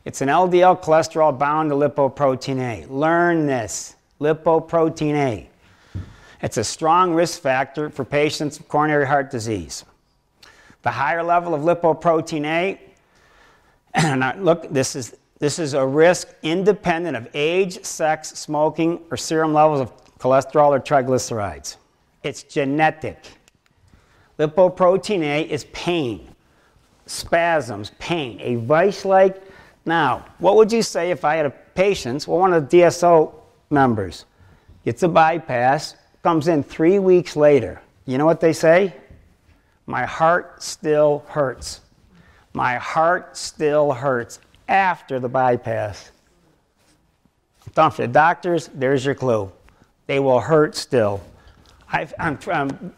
It's an LDL cholesterol bound to lipoprotein A. Learn this, lipoprotein A. It's a strong risk factor for patients with coronary heart disease. The higher level of lipoprotein A, and look, this is a risk independent of age, sex, smoking, or serum levels of cholesterol or triglycerides. It's genetic. Lipoprotein A is pain, spasms, pain, a vice-like. Now, what would you say if I had a patient, well, one of the DSO members, gets a bypass, comes in 3 weeks later. You know what they say? My heart still hurts. My heart still hurts after the bypass. Don't for the doctors, there's your clue. They will hurt still.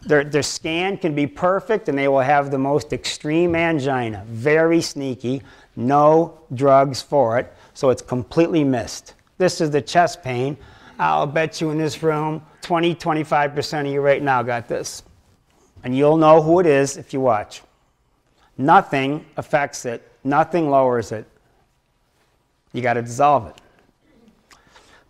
Their scan can be perfect, and they will have the most extreme angina, very sneaky, no drugs for it, so it's completely missed. This is the chest pain. I'll bet you in this room, 20–25% of you right now got this. And you'll know who it is if you watch. Nothing affects it. Nothing lowers it. You got to dissolve it.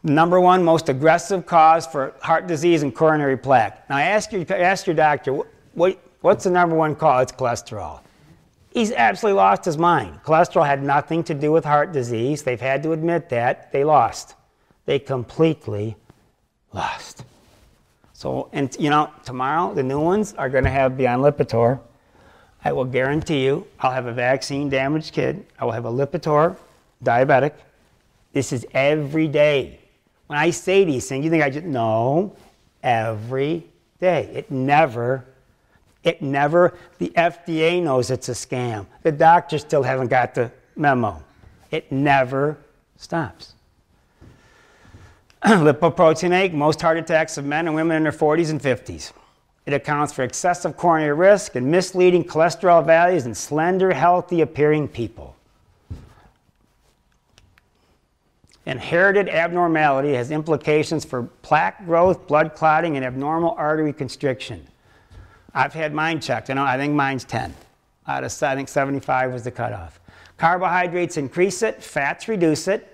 The number one most aggressive cause for heart disease and coronary plaque. Now, ask your doctor, what's the number one cause? It's cholesterol. He's absolutely lost his mind. Cholesterol had nothing to do with heart disease. They've had to admit that. They lost. They completely lost. So, and you know, tomorrow the new ones are going to be on Lipitor. I will guarantee you, I'll have a vaccine-damaged kid. I will have a Lipitor diabetic. This is every day. When I say these things, you think I just, no, every day. It never, the FDA knows it's a scam. The doctors still haven't got the memo. It never stops. Lipoprotein A, most heart attacks of men and women in their 40s and 50s. It accounts for excessive coronary risk and misleading cholesterol values in slender, healthy appearing people. Inherited abnormality has implications for plaque growth, blood clotting, and abnormal artery constriction. I've had mine checked. I think mine's 10. Out of, I think 75 was the cutoff. Carbohydrates increase it, fats reduce it.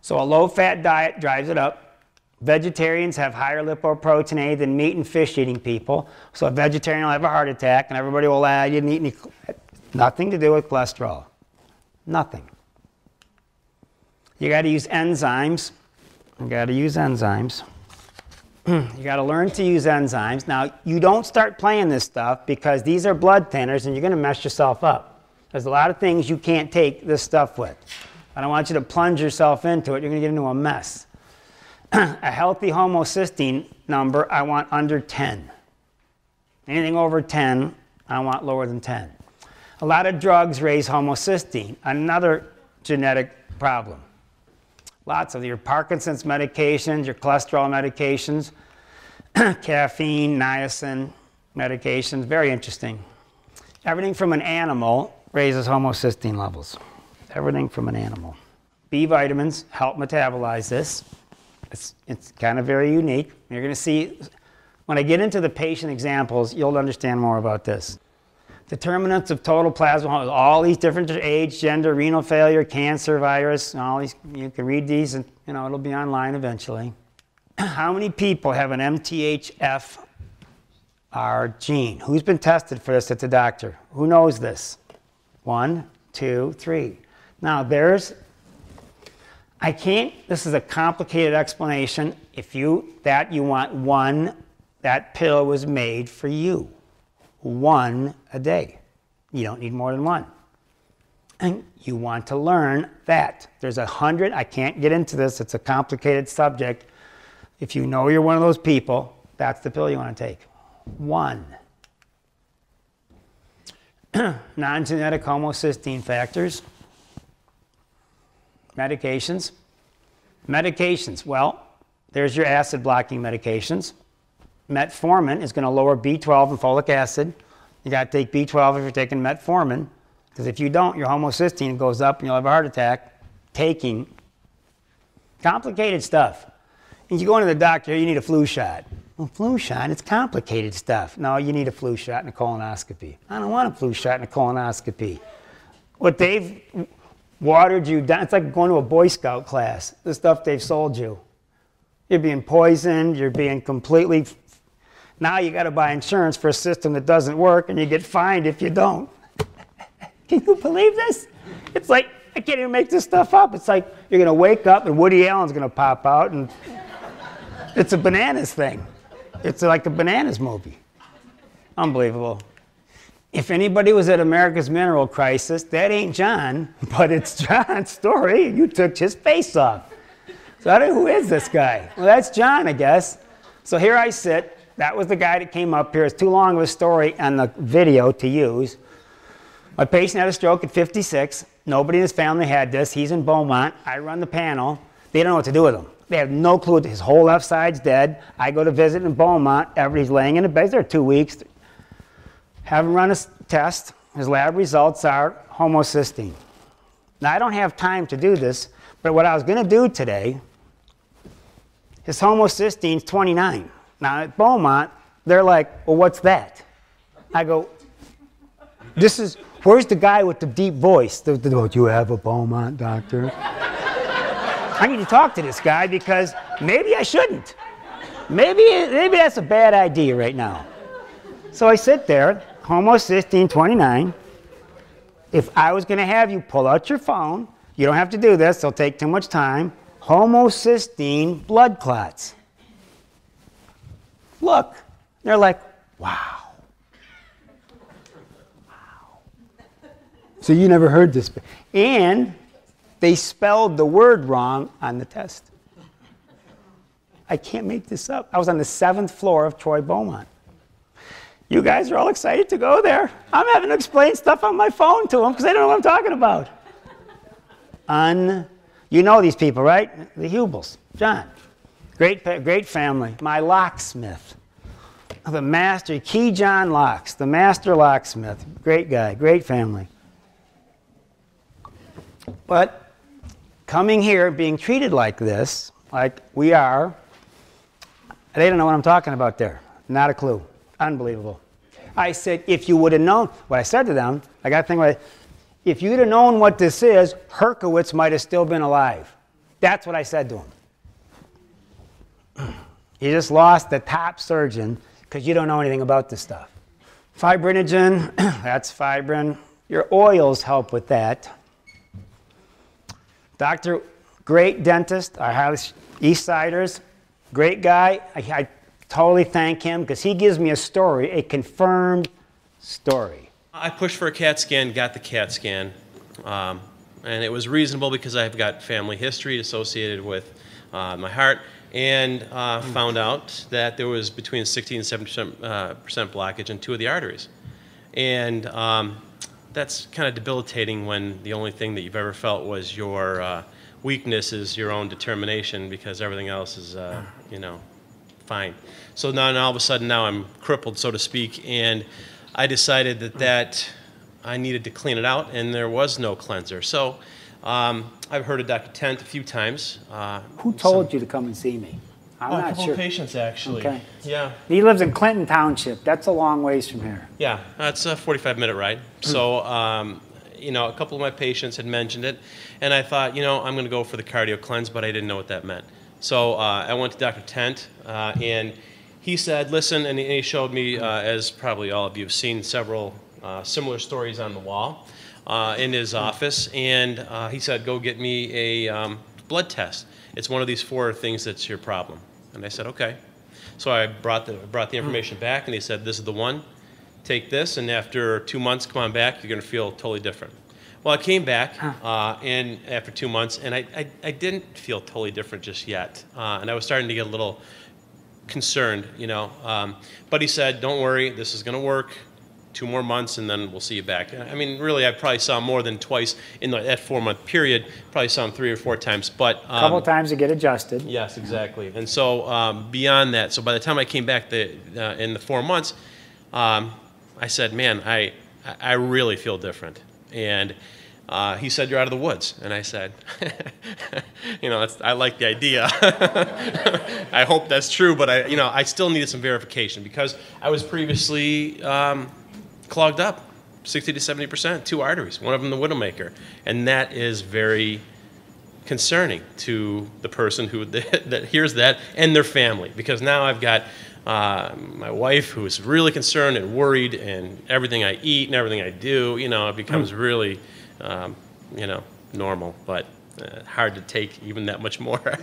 So a low-fat diet drives it up. Vegetarians have higher lipoprotein A than meat and fish-eating people. So a vegetarian will have a heart attack, and everybody will you didn't eat any. Nothing to do with cholesterol. Nothing. You got to use enzymes. You got to use enzymes. You got to learn to use enzymes. Now, you don't start playing this stuff because these are blood thinners, and you're going to mess yourself up. There's a lot of things you can't take this stuff with. I don't want you to plunge yourself into it. You're going to get into a mess. A healthy homocysteine number, I want under 10. Anything over 10, I want lower than 10. A lot of drugs raise homocysteine, another genetic problem. Lots of your Parkinson's medications, your cholesterol medications, caffeine, niacin medications, very interesting. Everything from an animal raises homocysteine levels. Everything from an animal. B vitamins help metabolize this. It's kind of very unique. You're going to see, when I get into the patient examples, you'll understand more about this. Determinants of total plasma, all these different age, gender, renal failure, cancer, virus, all these, you can read these and it'll be online eventually. How many people have an MTHFR gene? Who's been tested for this at the doctor? Who knows this? 1, 2, 3. Now this is a complicated explanation. If you want one, that pill was made for you. 1 a day. You don't need more than 1. And you want to learn that. There's 100, I can't get into this, it's a complicated subject. If you know you're one of those people, that's the pill you want to take. 1. Non-genetic homocysteine factors. Medications. Medications, well, there's your acid blocking medications. Metformin is going to lower B12 and folic acid. You got to take B12 if you're taking metformin, because if you don't, your homocysteine goes up and you'll have a heart attack. Taking complicated stuff. And you go into the doctor, you need a flu shot. Well, flu shot, it's complicated stuff. No, you need a flu shot and a colonoscopy. I don't want a flu shot and a colonoscopy. What they've watered you down, it's like going to a Boy Scout class, the stuff they've sold you. You're being poisoned, you're being completely, now you got to buy insurance for a system that doesn't work and you get fined if you don't. Can you believe this? It's like, I can't even make this stuff up. It's like you're going to wake up and Woody Allen's going to pop out and it's a bananas thing. It's like a bananas movie. Unbelievable. If anybody was at America's mineral crisis, that ain't John, but it's John's story. You took his face off. So I don't know, who is this guy? Well, that's John, I guess. So here I sit. That was the guy that came up here. It's too long of a story on the video to use. My patient had a stroke at 56. Nobody in his family had this. He's in Beaumont. I run the panel. They don't know what to do with him. They have no clue. His whole left side's dead. I go to visit in Beaumont. He's laying in a bed. He's there 2 weeks. Have him run a test. His lab results are homocysteine. Now, I don't have time to do this, but what I was going to do today, his homocysteine's 29. Now, at Beaumont, they're like, well, what's that? I go, where's the guy with the deep voice? Do you have a Beaumont doctor? I need to talk to this guy because maybe I shouldn't. Maybe that's a bad idea right now. So I sit there, homocysteine 29. If I was going to have you pull out your phone, you don't have to do this, it'll take too much time. Homocysteine blood clots. Look, they're like, wow. Wow. So you never heard this. And they spelled the word wrong on the test. I can't make this up. I was on the 7th floor of Troy Beaumont. You guys are all excited to go there. I'm having to explain stuff on my phone to them because they don't know what I'm talking about. You know these people, right? The Hubels. John. Great family. My locksmith. The master, Key John Locks, the master locksmith. Great guy, great family. But coming here, being treated like this, like we are, they don't know what I'm talking about there. Not a clue. Unbelievable. I said, if you would have known, what I said to them, I got to think about it, if you'd have known what this is, Herkowitz might have still been alive. That's what I said to him. You just lost the top surgeon because you don't know anything about this stuff. Fibrinogen, that's fibrin. Your oils help with that. Doctor, great dentist, our house, East Siders, great guy. I totally thank him because he gives me a story, a confirmed story. I pushed for a CAT scan, got the CAT scan, and it was reasonable because I've got family history associated with my heart, and found out that there was between 60 and 70% blockage in 2 of the arteries. And that's kind of debilitating when the only thing that you've ever felt was your weakness is your own determination because everything else is, you know, fine. So now all of a sudden now I'm crippled, so to speak, and I decided that I needed to clean it out, and there was no cleanser. So I've heard of Dr. Tent a few times. Who told you to come and see me? I'm not a couple sure. of patients, actually. Okay. Yeah. He lives in Clinton Township. That's a long ways from here. Yeah, it's a 45-minute ride. So, you know, a couple of my patients had mentioned it, and I thought, you know, I'm going to go for the cardio cleanse, but I didn't know what that meant. So I went to Dr. Tent, and he said, listen, and he showed me, as probably all of you have seen, several similar stories on the wall in his office, and he said, go get me a blood test. It's one of these 4 things that's your problem. And I said, okay. So I brought the information back, and he said, this is the one. Take this, and after 2 months, come on back. You're going to feel totally different. Well, I came back, and after 2 months, and I didn't feel totally different just yet. And I was starting to get a little concerned, you know. But he said, don't worry, this is going to work. 2 more months, and then we'll see you back. I mean, really, I probably saw him more than twice in that 4-month period. Probably saw him 3 or 4 times. But a couple times to get adjusted. Yes, exactly. And so beyond that, so by the time I came back in the 4 months, I said, man, I really feel different. And he said, you're out of the woods. And I said, you know, I like the idea. I hope that's true, but I still needed some verification because I was previously clogged up, 60 to 70%, 2 arteries, one of them the Widowmaker. And that is very concerning to the person who that hears that and their family, because now I've got my wife who is really concerned and worried, and everything I eat and everything I do, you know, it becomes really, you know, normal, but hard to take even that much more.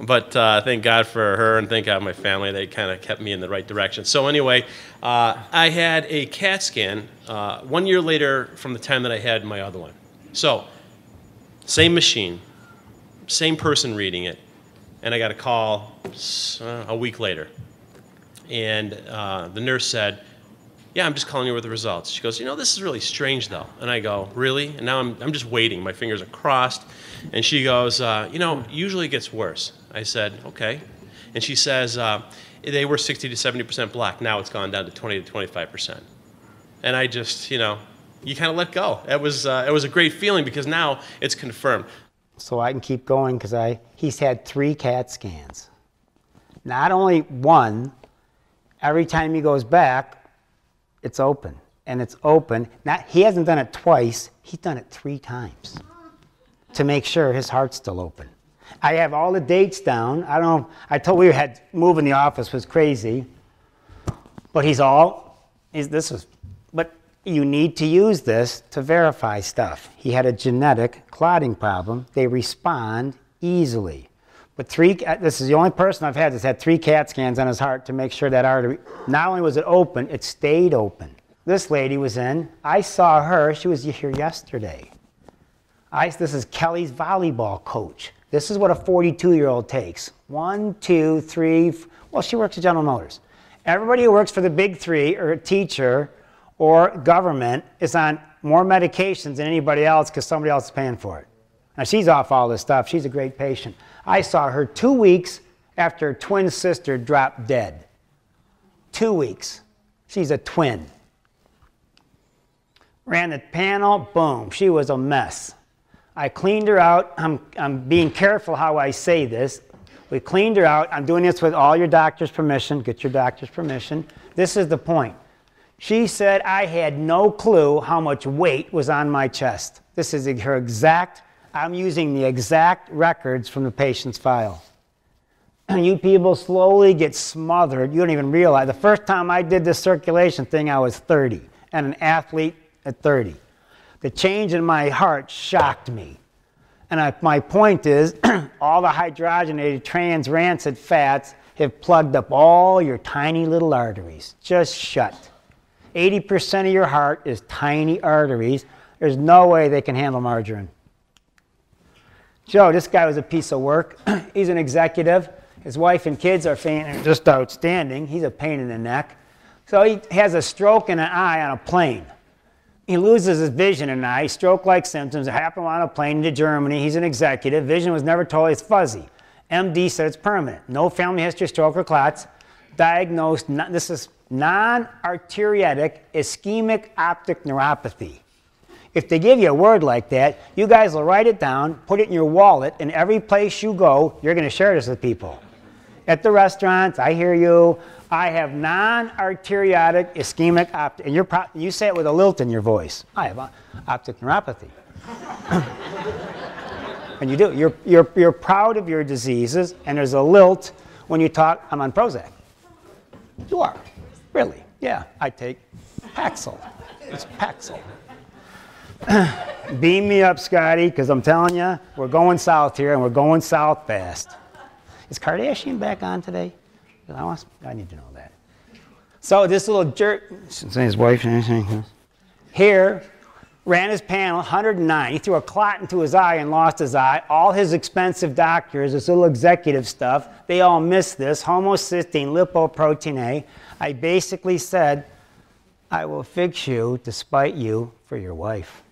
But thank God for her, and thank God for my family. They kind of kept me in the right direction. So anyway, I had a CAT scan 1 year later from the time that I had my other one. So same machine, same person reading it, and I got a call a week later. And the nurse said, yeah, I'm just calling you with the results. She goes, you know, this is really strange, though. And I go, really? And now I'm just waiting. My fingers are crossed. And she goes, usually it gets worse. I said, okay. And she says, they were 60 to 70% black. Now it's gone down to 20 to 25%. And I just, you kind of let go. It was a great feeling because now it's confirmed. So I can keep going because he's had 3 CAT scans. Not only one, every time he goes back, it's open. And it's open. He hasn't done it twice, he's done it 3 times to make sure his heart's still open. I have all the dates down. I don't know, I told we had moving the office was crazy. But but you need to use this to verify stuff. He had a genetic clotting problem. They respond easily. But this is the only person I've had that's had 3 CAT scans on his heart to make sure that artery, not only was it open, it stayed open. This lady was in. I saw her. She was here yesterday. This is Kelly's volleyball coach. This is what a 42-year-old takes. 1, 2, 3. Well, she works at General Motors. Everybody who works for the big 3 or a teacher or government is on more medications than anybody else because somebody else is paying for it. Now, she's off all this stuff. She's a great patient. I saw her 2 weeks after her twin sister dropped dead. 2 weeks. She's a twin. Ran the panel, boom, she was a mess. I cleaned her out. I'm being careful how I say this. We cleaned her out. I'm doing this with all your doctor's permission. Get your doctor's permission. This is the point. She said I had no clue how much weight was on my chest. This is her exact, I'm using the exact records from the patient's file. You people slowly get smothered. You don't even realize. The first time I did this circulation thing, I was 30, and an athlete at 30. The change in my heart shocked me. And my point is, all the hydrogenated trans rancid fats have plugged up all your tiny little arteries. Just shut. 80% of your heart is tiny arteries. There's no way they can handle margarine. Joe, this guy was a piece of work. He's an executive. His wife and kids are just outstanding. He's a pain in the neck. So he has a stroke and an eye on a plane. He loses his vision in an eye, stroke-like symptoms. It happened on a plane to Germany. He's an executive. Vision was never told. It's fuzzy. MD said it's permanent. No family history of stroke or clots. Diagnosed, this is non-arteritic ischemic optic neuropathy. If they give you a word like that, you guys will write it down, put it in your wallet, and every place you go, you're going to share this with people. At the restaurants, I hear you. I have non-arteriotic ischemic optic, and you say it with a lilt in your voice. I have optic neuropathy. And you do. You're proud of your diseases, and there's a lilt when you talk. I'm on Prozac. You are. Really? Yeah, I take Paxil. It's Paxil. Beam me up, Scotty, because I'm telling you, we're going south here, and we're going south fast. Is Kardashian back on today? I need to know that. So this little jerk, his wife, here, ran his panel, 109. He threw a clot into his eye and lost his eye. All his expensive doctors, this little executive stuff, they all missed this. Homocysteine, Lipoprotein A. I basically said, I will fix you despite you for your wife.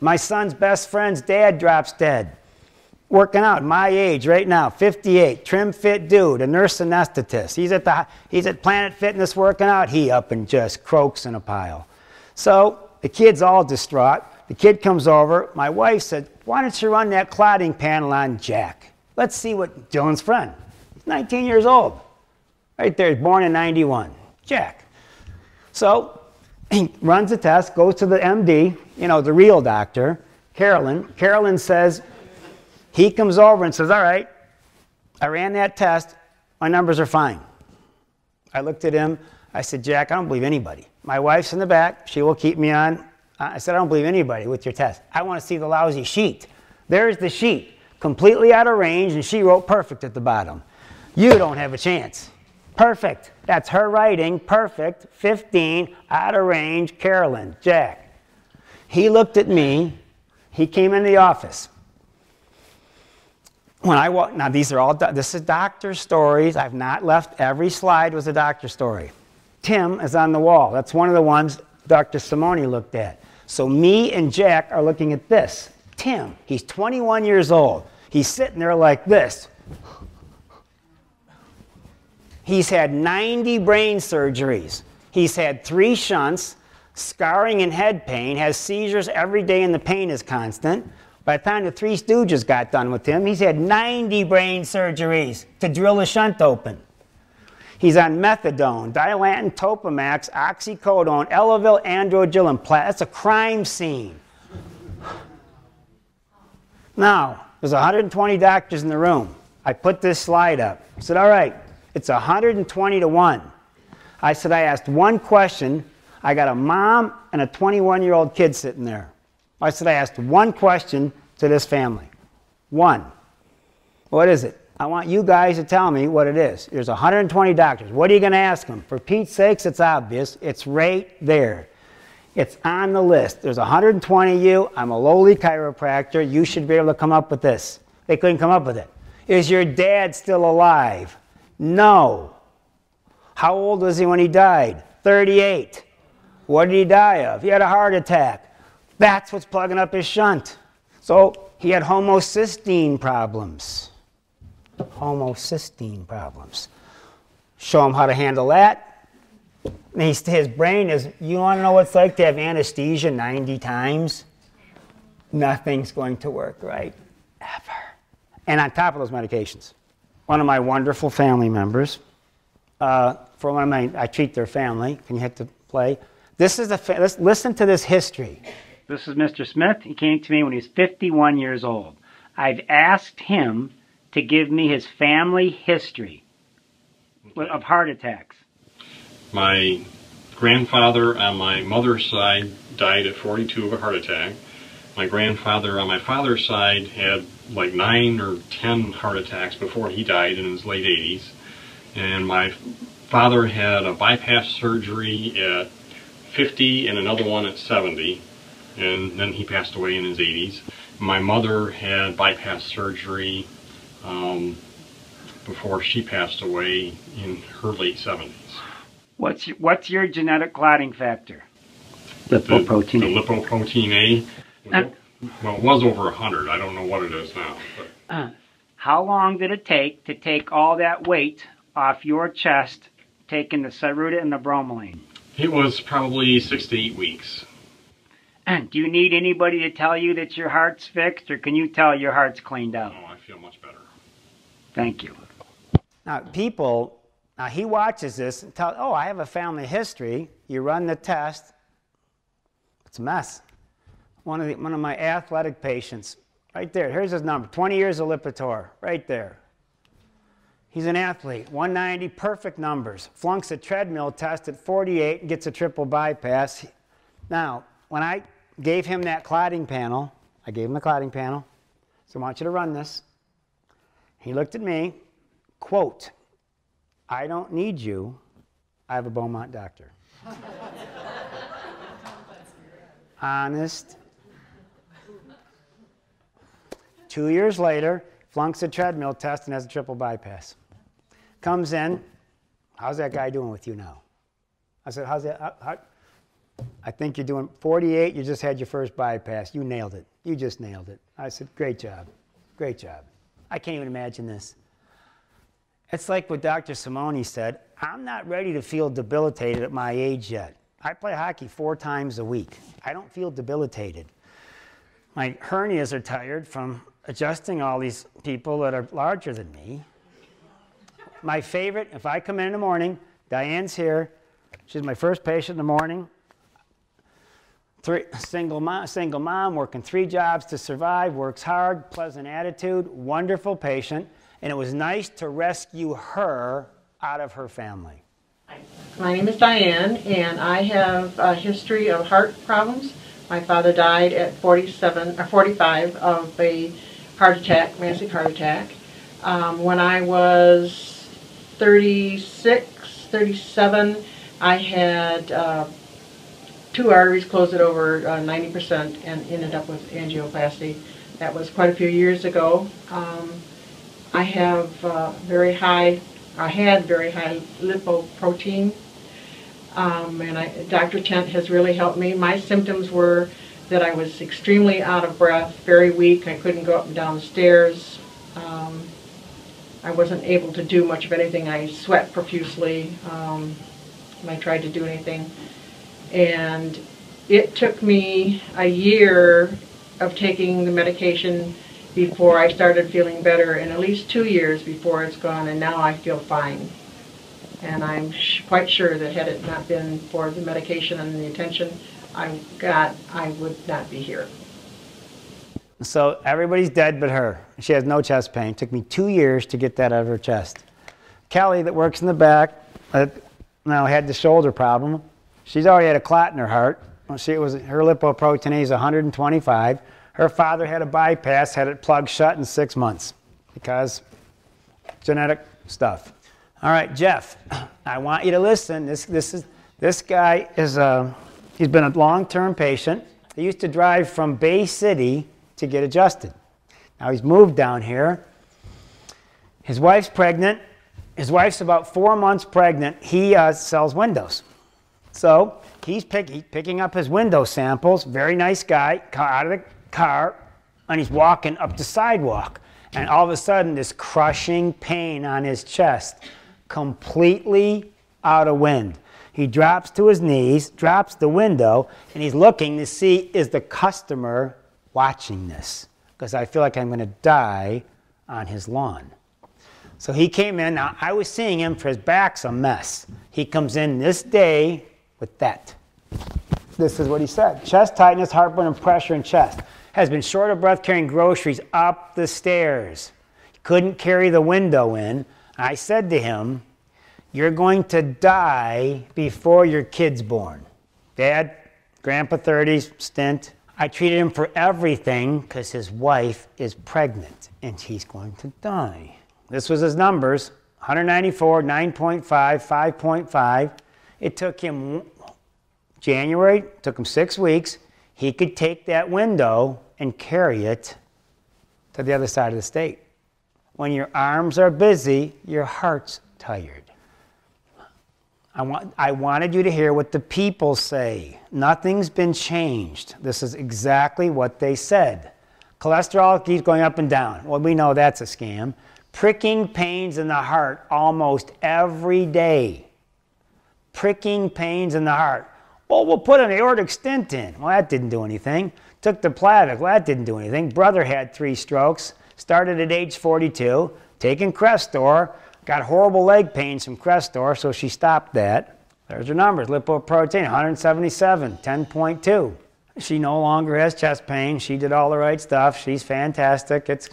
My son's best friend's dad drops dead. Working out, my age right now, 58, trim fit dude, a nurse anesthetist. He's at Planet Fitness working out. He up and just croaks in a pile. So the kid's all distraught. The kid comes over. My wife said, why don't you run that clotting panel on Jack? Let's see what Dylan's friend. He's 19 years old. Right there, born in 91. Jack. So he runs the test, goes to the MD, the real doctor, Carolyn. Carolyn says, he comes over and says, all right, I ran that test. My numbers are fine. I looked at him. I said, Jack, I don't believe anybody. My wife's in the back. She will keep me on. I said, I don't believe anybody with your test. I want to see the lousy sheet. There's the sheet, completely out of range, and she wrote perfect at the bottom. You don't have a chance. Perfect. That's her writing. Perfect. 15, out of range, Carolyn, Jack. He looked at me. He came in the office. When I walk, now these are all, this is doctor stories. I've not left, every slide was a doctor story. Tim is on the wall. That's one of the ones Dr. Simone looked at. So me and Jack are looking at this. Tim, he's 21 years old. He's sitting there like this. He's had 90 brain surgeries. He's had 3 shunts, scarring and head pain, has seizures every day and the pain is constant. By the time the Three Stooges got done with him, he's had 90 brain surgeries to drill a shunt open. He's on methadone, Dilantin, Topamax, oxycodone, Elavil, Androgel, and That's a crime scene. Now, there's 120 doctors in the room. I put this slide up. I said, all right, it's 120 to 1. I said, I asked one question. I got a mom and a 21-year-old kid sitting there. I said, I asked one question to this family. One. What is it? I want you guys to tell me what it is. There's 120 doctors. What are you going to ask them? For Pete's sakes, it's obvious. It's right there. It's on the list. There's 120 of you. I'm a lowly chiropractor. You should be able to come up with this. They couldn't come up with it. Is your dad still alive? No. How old was he when he died? 38. What did he die of? He had a heart attack. That's what's plugging up his shunt. So he had homocysteine problems. Homocysteine problems. Show him how to handle that. And his brain is, you want to know what it's like to have anesthesia 90 times? Nothing's going to work right, ever. And on top of those medications, one of my wonderful family members, for one of my, I treat their family. Can you hit the play? This is let's listen to this history. This is Mr. Smith. He came to me when he was 51 years old. I've asked him to give me his family history of heart attacks. My grandfather on my mother's side died at 42 of a heart attack. My grandfather on my father's side had like 9 or 10 heart attacks before he died in his late 80s. And my father had a bypass surgery at 50 and another one at 70. And then he passed away in his 80s. My mother had bypass surgery before she passed away in her late 70s. What's your genetic clotting factor? Lipoprotein A. The lipoprotein A. Well, it was over 100. I don't know what it is now. But. How long did it take to take all that weight off your chest, taking the Saruta and the bromelain? It was probably 6 to 8 weeks. Do you need anybody to tell you that your heart's fixed, or can you tell your heart's cleaned out? Oh, I feel much better. Thank you. Now, he watches this and tells, oh, I have a family history. You run the test. It's a mess. One of my athletic patients, right there. Here's his number, 20 years of Lipitor, right there. He's an athlete, 190, perfect numbers. Flunks a treadmill test at 48 and gets a triple bypass. Now, when I gave him that clotting panel, I gave him the clotting panel, so I want you to run this. He looked at me, quote, I don't need you, I have a Beaumont doctor. Honest. 2 years later, flunks a treadmill test and has a triple bypass. Comes in, how's that guy doing with you now? I said, how's that? I think you're doing 48, you just had your first bypass. You nailed it. You just nailed it. I said, great job. Great job. I can't even imagine this. It's like what Dr. Simone said, I'm not ready to feel debilitated at my age yet. I play hockey 4 times a week. I don't feel debilitated. My hernias are tired from adjusting all these people that are larger than me. My favorite, if I come in the morning, Diane's here. She's my first patient in the morning. Single mom, working 3 jobs to survive, works hard, pleasant attitude, wonderful patient, and it was nice to rescue her out of her family. My name is Diane, and I have a history of heart problems. My father died at 45 of a heart attack, massive heart attack. When I was 36, 37, I had 2 arteries closed at over 90% and ended up with angioplasty. That was quite a few years ago. I have very high lipoprotein, and Dr. Tent has really helped me. My symptoms were that I was extremely out of breath, very weak. I couldn't go up and down the stairs. I wasn't able to do much of anything. I sweat profusely when I tried to do anything. And it took me a year of taking the medication before I started feeling better, and at least 2 years before it's gone, and now I feel fine. And I'm quite sure that had it not been for the medication and the attention I got, I would not be here. So everybody's dead but her. She has no chest pain. It took me 2 years to get that out of her chest. Kelly, that works in the back, now had the shoulder problem. She's already had a clot in her heart. Her lipoprotein A is 125. Her father had a bypass, had it plugged shut in 6 months because genetic stuff. All right, Jeff, I want you to listen. This guy is he's been a long-term patient. He used to drive from Bay City to get adjusted. Now he's moved down here. His wife's pregnant. His wife's about 4 months pregnant. He sells windows. So he's picking up his window samples. Very nice guy, out of the car, and he's walking up the sidewalk. And all of a sudden, this crushing pain on his chest, completely out of wind. He drops to his knees, drops the window, and he's looking to see, is the customer watching this? Because I feel like I'm going to die on his lawn. So he came in. Now, I was seeing him for his back's a mess. He comes in this day with that. This is what he said. Chest tightness, heartburn, and pressure in chest. Has been short of breath carrying groceries up the stairs. Couldn't carry the window in. I said to him, you're going to die before your kid's born. Dad, Grandpa 30s, stint. I treated him for everything because his wife is pregnant and he's going to die. This was his numbers, 194, 9.5, 5.5. It took him January, took him 6 weeks. He could take that window and carry it to the other side of the state. When your arms are busy, your heart's tired. I wanted you to hear what the people say. Nothing's been changed. This is exactly what they said. Cholesterol keeps going up and down. Well, we know that's a scam. Pricking pains in the heart almost every day. Pricking pains in the heart. Well, we'll put an aortic stent in. Well, that didn't do anything. Took the Plavix. Well, that didn't do anything. Brother had 3 strokes. Started at age 42. Taking Crestor. Got horrible leg pains from Crestor, so she stopped that. There's her numbers. Lipoprotein, 177, 10.2. She no longer has chest pain. She did all the right stuff. She's fantastic. It's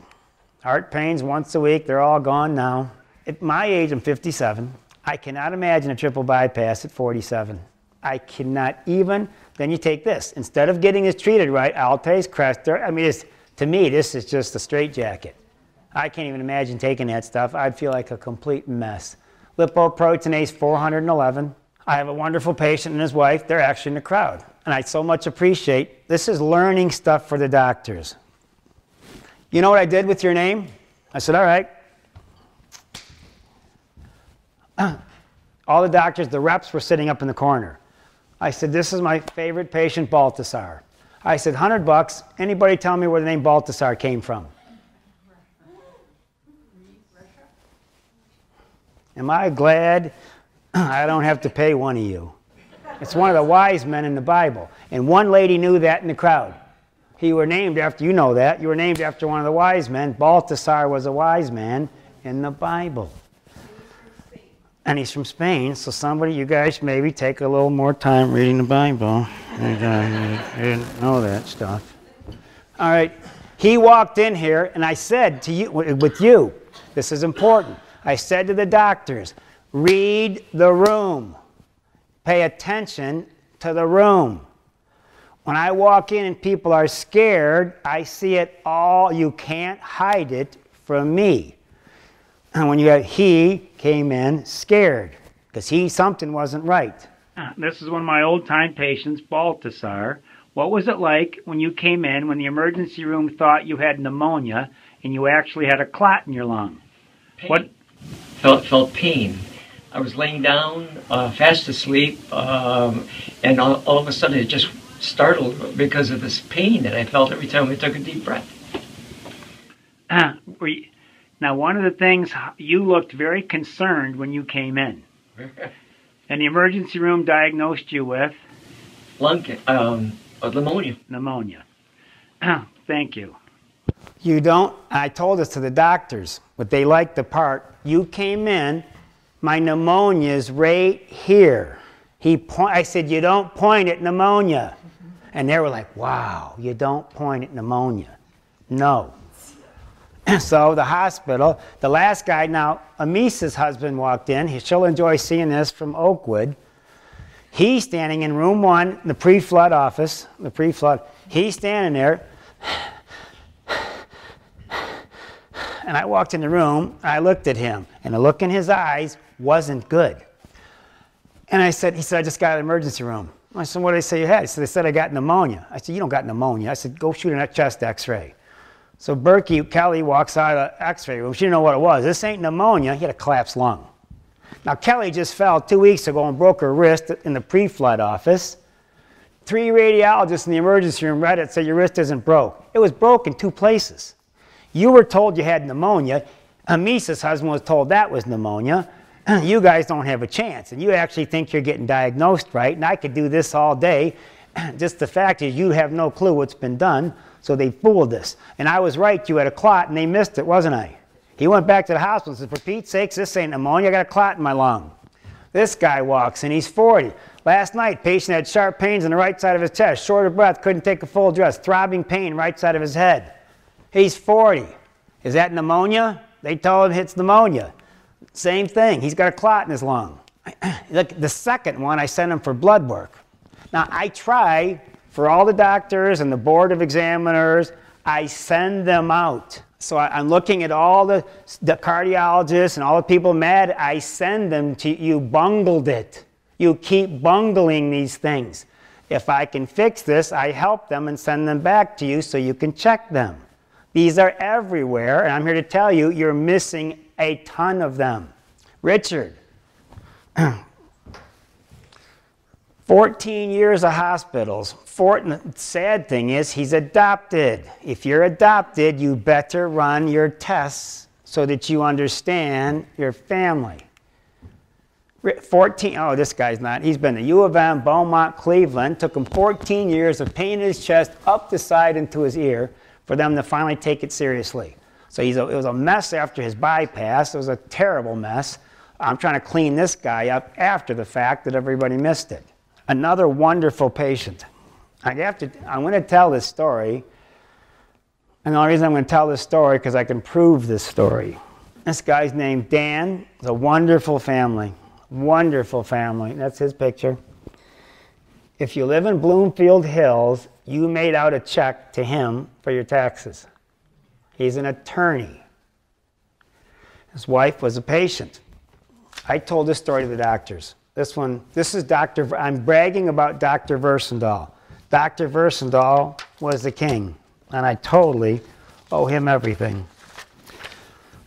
heart pains once a week. They're all gone now. At my age, I'm 57. I cannot imagine a triple bypass at 47. I cannot even. Then you take this. Instead of getting this treated right, Altace, Crestor. I mean, to me, this is just a straitjacket. I can't even imagine taking that stuff. I'd feel like a complete mess. Lipoprotein A is 411. I have a wonderful patient and his wife. They're actually in the crowd. And I so much appreciate, this is learning stuff for the doctors. You know what I did with your name? I said, all right. All the doctors, the reps were sitting up in the corner. I said, this is my favorite patient, Baltasar. I said, $100. Anybody tell me where the name Baltasar came from? Am I glad I don't have to pay one of you? It's one of the wise men in the Bible. And one lady knew that in the crowd. You were named after, you know that, you were named after one of the wise men. Baltasar was a wise man in the Bible. And he's from Spain, so somebody, you guys maybe take a little more time reading the Bible. You didn't know that stuff. All right, he walked in here and I said to you, with you, this is important. I said to the doctors, read the room. Pay attention to the room. When I walk in and people are scared, I see it all. You can't hide it from me. And when you have, he came in scared because something wasn't right. This is one of my old-time patients, Baltasar. What was it like when you came in when the emergency room thought you had pneumonia and you actually had a clot in your lung? Pain. What? Felt pain. I was laying down, fast asleep, and all of a sudden it just startled because of this pain that I felt every time I took a deep breath. Now, one of the things, you looked very concerned when you came in. And the emergency room diagnosed you with? Pneumonia. Pneumonia. Thank you. You don't, I told this to the doctors, but they liked the part, you came in, my pneumonia is right here. I said, you don't point at pneumonia. And they were like, wow, you don't point at pneumonia. No. So the hospital, the last guy, now Amisa's husband walked in. She'll enjoy seeing this from Oakwood. He's standing in room 1, the pre-flood office, the pre-flood. He's standing there. And I walked in the room, I looked at him, and the look in his eyes wasn't good. And he said, I just got an emergency room. I said, what did they say you had? He said, they said I got pneumonia. I said, you don't got pneumonia. I said, go shoot a chest x-ray. So Kelly walks out of the x-ray room. She didn't know what it was. This ain't pneumonia. He had a collapsed lung. Now, Kelly just fell 2 weeks ago and broke her wrist in the pre-flood office. 3 radiologists in the emergency room read it and said, your wrist isn't broke. It was broke in 2 places. You were told you had pneumonia. Amisa's husband was told that was pneumonia. You guys don't have a chance. And you actually think you're getting diagnosed right. And I could do this all day. Just the fact is you have no clue what's been done. So they fooled us. And I was right. You had a clot and they missed it, wasn't I? He went back to the hospital and said, for Pete's sakes, this ain't pneumonia. I got a clot in my lung. This guy walks in. He's 40. Last night, patient had sharp pains on the right side of his chest, short of breath, couldn't take a full dress, throbbing pain right side of his head. He's 40. Is that pneumonia? They told him it's pneumonia. Same thing. He's got a clot in his lung. Look, the second one, I sent him for blood work. Now, I try for all the doctors and the board of examiners, I send them out. So I'm looking at all the cardiologists and all the people mad. I send them to you. Bungled it. You keep bungling these things. If I can fix this, I help them and send them back to you so you can check them. These are everywhere, and I'm here to tell you, you're missing a ton of them. Richard, 14 years of hospitals. The sad thing is he's adopted. If you're adopted, you better run your tests so that you understand your family. 14, oh, this guy's not. He's been to U of M, Beaumont, Cleveland. Took him 14 years of pain in his chest, up the side into his ear, for them to finally take it seriously. So it was a mess after his bypass. It was a terrible mess. I'm trying to clean this guy up after the fact that everybody missed it. Another wonderful patient. I'm going to tell this story. And the only reason I'm going to tell this story because I can prove this story. This guy's named Dan. It's a wonderful family. Wonderful family. That's his picture. If you live in Bloomfield Hills, you made out a check to him for your taxes. He's an attorney. His wife was a patient. I told this story to the doctors. This is I'm bragging about Dr. Versendahl. Dr. Versendahl was the king, and I totally owe him everything.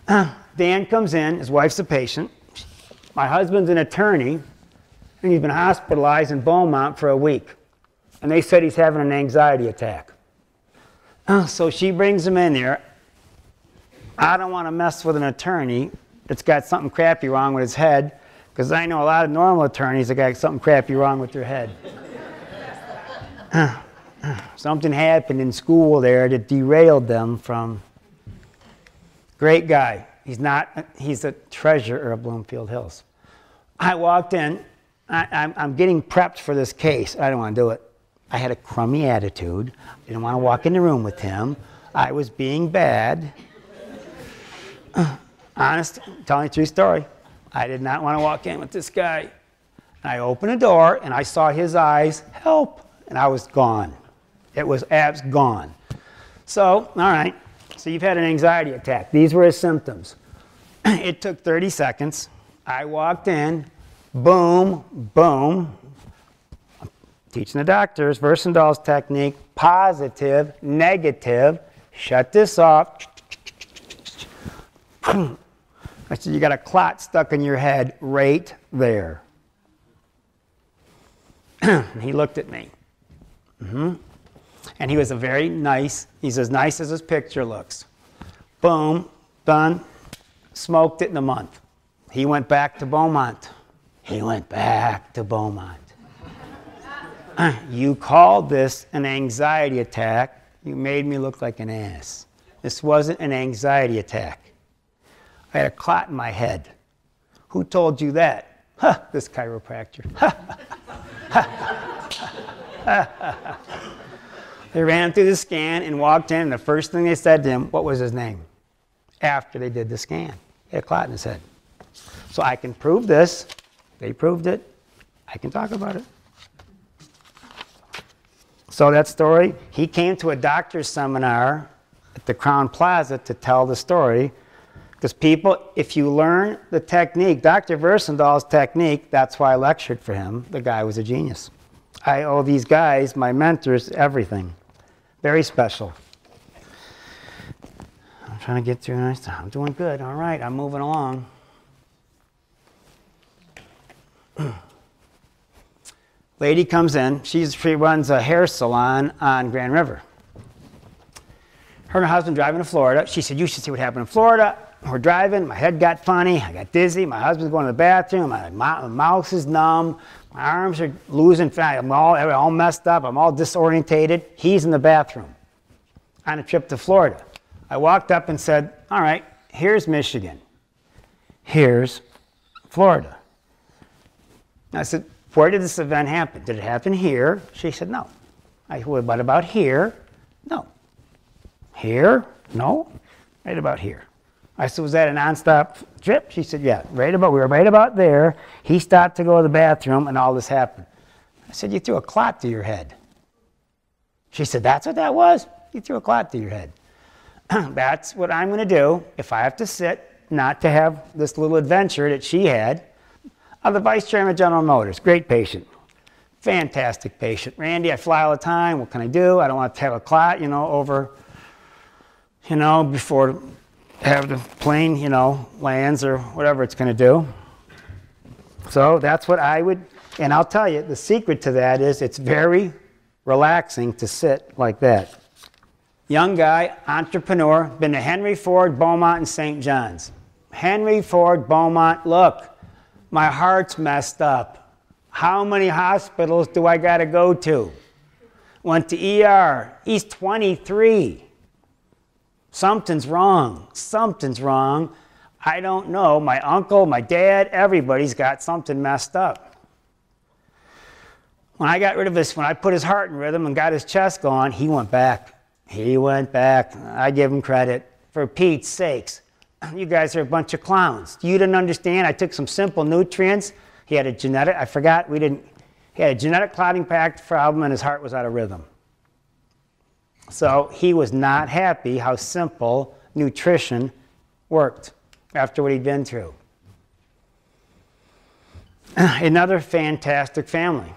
Dan comes in, his wife's a patient. My husband's an attorney, and he's been hospitalized in Beaumont for a week. And they said he's having an anxiety attack. So she brings him in there. I don't want to mess with an attorney that's got something crappy wrong with his head, because I know a lot of normal attorneys that got something crappy wrong with their head. Something happened in school there that derailed them from... Great guy. He's a treasurer of Bloomfield Hills. I walked in. I'm getting prepped for this case. I don't want to do it. I had a crummy attitude. I didn't want to walk in the room with him. I was being bad. Honest, telling you a true story. I did not want to walk in with this guy. And I opened the door, and I saw his eyes, help, and I was gone. It was gone. So, all right, so you've had an anxiety attack. These were his symptoms. It took 30 seconds. I walked in, boom, boom. I'm teaching the doctors, Versendahl's technique, positive, negative, shut this off. I said, you got a clot stuck in your head right there. And he looked at me. And he was a very nice, he's as nice as his picture looks. Boom, done, smoked it in a month. He went back to Beaumont. He went back to Beaumont. You called this an anxiety attack. You made me look like an ass. This wasn't an anxiety attack. I had a clot in my head. Who told you that? Huh, this chiropractor. They ran through the scan and walked in, and the first thing they said to him, what was his name? After they did the scan. He had a clot in his head. So I can prove this. They proved it. I can talk about it. So that story, he came to a doctor's seminar at the Crown Plaza to tell the story. Because people, if you learn the technique, Dr. Versendal's technique, that's why I lectured for him. The guy was a genius. I owe these guys, my mentors, everything. Very special. I'm trying to get through nice time. I'm doing good. All right, I'm moving along. Lady comes in. She runs a hair salon on Grand River. Her and her husband driving to Florida. She said, you should see what happened in Florida. We're driving. My head got funny. I got dizzy. My husband's going to the bathroom. My mouth is numb. My arms are losing fat. I'm all messed up. I'm all disorientated. He's in the bathroom on a trip to Florida. I walked up and said, all right, here's Michigan. Here's Florida. I said, where did this event happen? Did it happen here? She said, no. I said, what about here? No. Here? No. Right about here. I said, was that a nonstop trip? She said, yeah. We were right about there. He stopped to go to the bathroom, and all this happened. I said, you threw a clot to your head. She said, that's what that was? You threw a clot to your head. That's what I'm going to do if I have to sit, not to have this little adventure that she had. I'm the vice chairman of General Motors. Great patient. Fantastic patient. Randy, I fly all the time. What can I do? I don't want to have a clot, over, before have the plane, lands or whatever it's going to do. So that's what I would, and I'll tell you, the secret to that is it's very relaxing to sit like that. Young guy, entrepreneur, been to Henry Ford, Beaumont, and St. John's. Henry Ford, Beaumont, look, my heart's messed up. How many hospitals do I got to go to? Went to ER. He's 23. Something's wrong. Something's wrong. I don't know. My uncle, my dad, everybody's got something messed up. When I got rid of this, when I put his heart in rhythm and got his chest going, he went back. He went back. I give him credit. For Pete's sakes. You guys are a bunch of clowns. You didn't understand. I took some simple nutrients. He had a genetic, I forgot, he had a genetic clotting problem and his heart was out of rhythm. So he was not happy how simple nutrition worked after what he'd been through. Another fantastic family.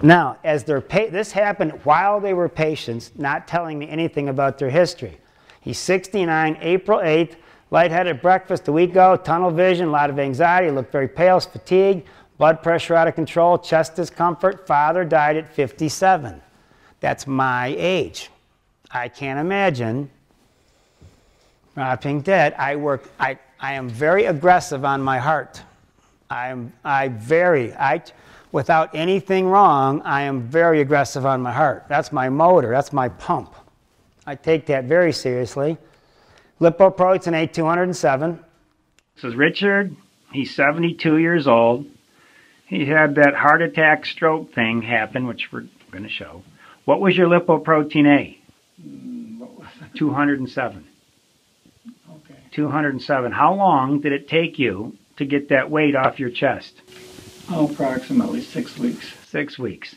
Now, this happened while they were patients, not telling me anything about their history. He's 69, April 8th, lightheaded breakfast a week ago, tunnel vision, a lot of anxiety, looked very pale, fatigued, blood pressure out of control, chest discomfort. Father died at 57. That's my age. I can't imagine being dead. I am very aggressive on my heart. Without anything wrong, I am very aggressive on my heart. That's my motor, that's my pump. I take that very seriously. Lipoprotein A 207. This is Richard. He's 72 years old. He had that heart attack stroke thing happen, which we're going to show. What was your lipoprotein A? What was it? 207. Okay. 207. How long did it take you to get that weight off your chest? Oh, approximately 6 weeks. 6 weeks.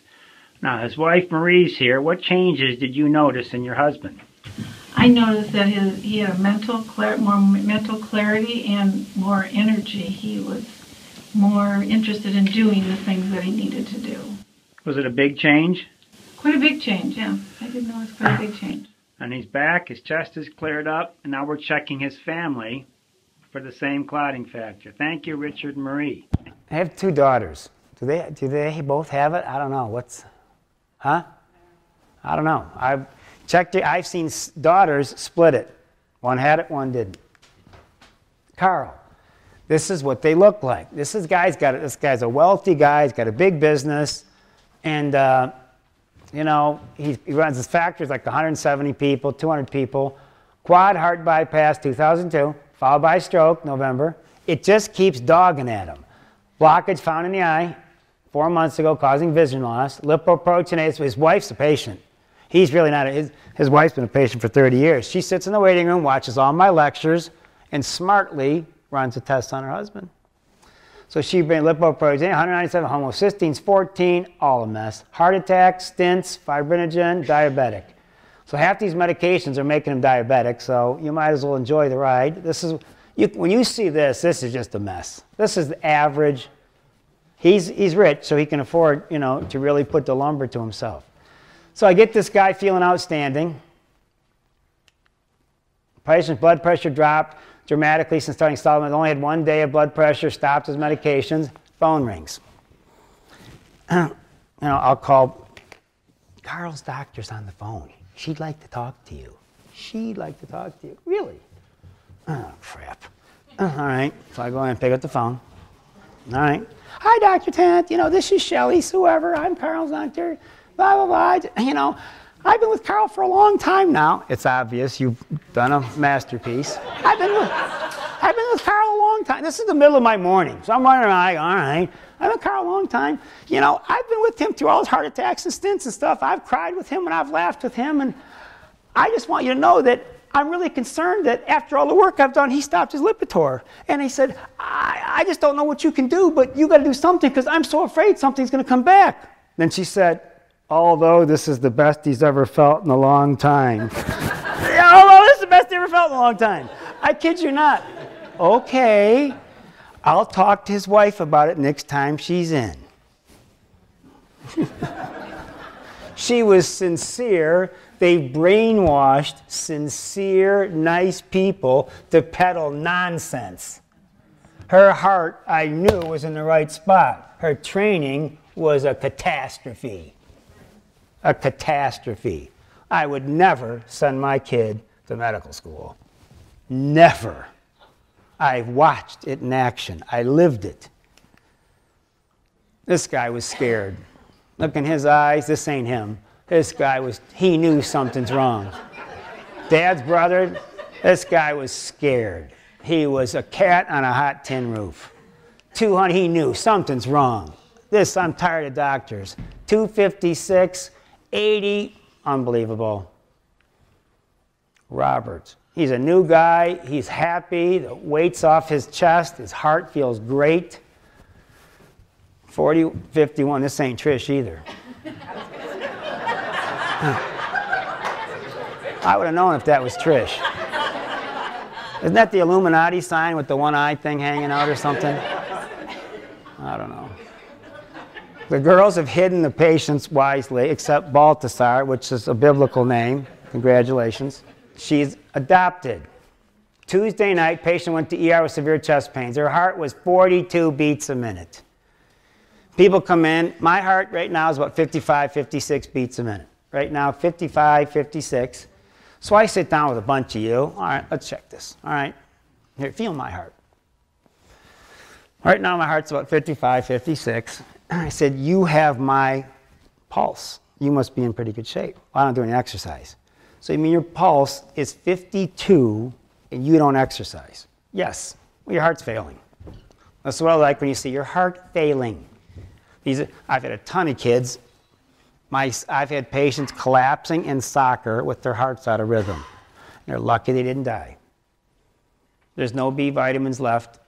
Now, his wife Marie's here. What changes did you notice in your husband? I noticed that he had more mental clarity and more energy. He was more interested in doing the things that he needed to do. Was it a big change? Quite a big change, yeah. I did notice quite a big change. And he's back. His chest is cleared up. And now we're checking his family for the same clotting factor. Thank you, Richard and Marie. I have 2 daughters. Do they both have it? I don't know. Huh? I don't know. I've checked it. I've seen daughters split it. One had it, one didn't. Carl, this is what they look like. This guy's a wealthy guy. He's got a big business. And, you know, he runs his factories like 170 people, 200 people. Quad heart bypass, 2002, followed by stroke, November. It just keeps dogging at him. Blockage found in the eye 4 months ago, causing vision loss. Lipoprotein A, his wife's a patient. He's really not, his wife's been a patient for 30 years. She sits in the waiting room, watches all my lectures, and smartly runs a test on her husband. So she been lipoprotein, 197, homocysteine 14, all a mess. Heart attack, stents, fibrinogen, diabetic. So half these medications are making him diabetic, so you might as well enjoy the ride. This is, when you see this, this is just a mess. This is the average. He's rich, so he can afford, you know, to really put the lumber to himself. So I get this guy feeling outstanding. Patient's blood pressure dropped dramatically since starting Solomon. Only had 1 day of blood pressure, stopped his medications. Phone rings. You know, I'll call, Carl's doctor's on the phone. She'd like to talk to you. She'd like to talk to you. Really? Oh, crap. All right. So I go in and pick up the phone. All right. Hi, Dr. Tent. You know, this is Shelley, whoever. I'm Carl's doctor. Blah, blah, blah. You know, I've been with Carl for a long time now. It's obvious. You've done a masterpiece. I've been with Carl a long time. This is the middle of my morning. So I'm running around, all right. I've been with Carl a long time. You know, I've been with him through all his heart attacks and stents and stuff. I've cried with him and I've laughed with him. And I just want you to know that I'm really concerned that after all the work I've done, he stopped his Lipitor. And he said, I just don't know what you can do, but you got to do something because I'm so afraid something's going to come back. Then she said, although this is the best he's ever felt in a long time. Although this is the best he ever felt in a long time. I kid you not. Okay, I'll talk to his wife about it next time she's in. She was sincere. They brainwashed sincere, nice people to peddle nonsense. Her heart, I knew, was in the right spot. Her training was a catastrophe. A catastrophe. I would never send my kid to medical school. Never. I watched it in action. I lived it. This guy was scared. Look in his eyes, this ain't him. This guy was, he knew something's wrong. Dad's brother, this guy was scared. He was a cat on a hot tin roof. 200, he knew something's wrong. This, I'm tired of doctors. 256, 80, unbelievable. Robert, he's a new guy. He's happy. The weight's off his chest. His heart feels great. 40, 51, this ain't Trish either. I would have known if that was Trish. Isn't that the Illuminati sign with the one eye thing hanging out or something? I don't know. The girls have hidden the patients wisely, except Baltasar, which is a biblical name. Congratulations. She's adopted. Tuesday night, patient went to ER with severe chest pains. Her heart was 42 beats a minute. People come in. My heart right now is about 55, 56 beats a minute. Right now, 55, 56. So I sit down with a bunch of you. All right, let's check this. All right. Here, feel my heart. Right now, my heart's about 55, 56. I said, you have my pulse. You must be in pretty good shape. Well, I don't do any exercise. So you mean your pulse is 52 and you don't exercise? Yes. Well, your heart's failing. That's what I like when you see your heart failing. I've had a ton of kids. I've had patients collapsing in soccer with their hearts out of rhythm. They're lucky they didn't die. There's no B vitamins left.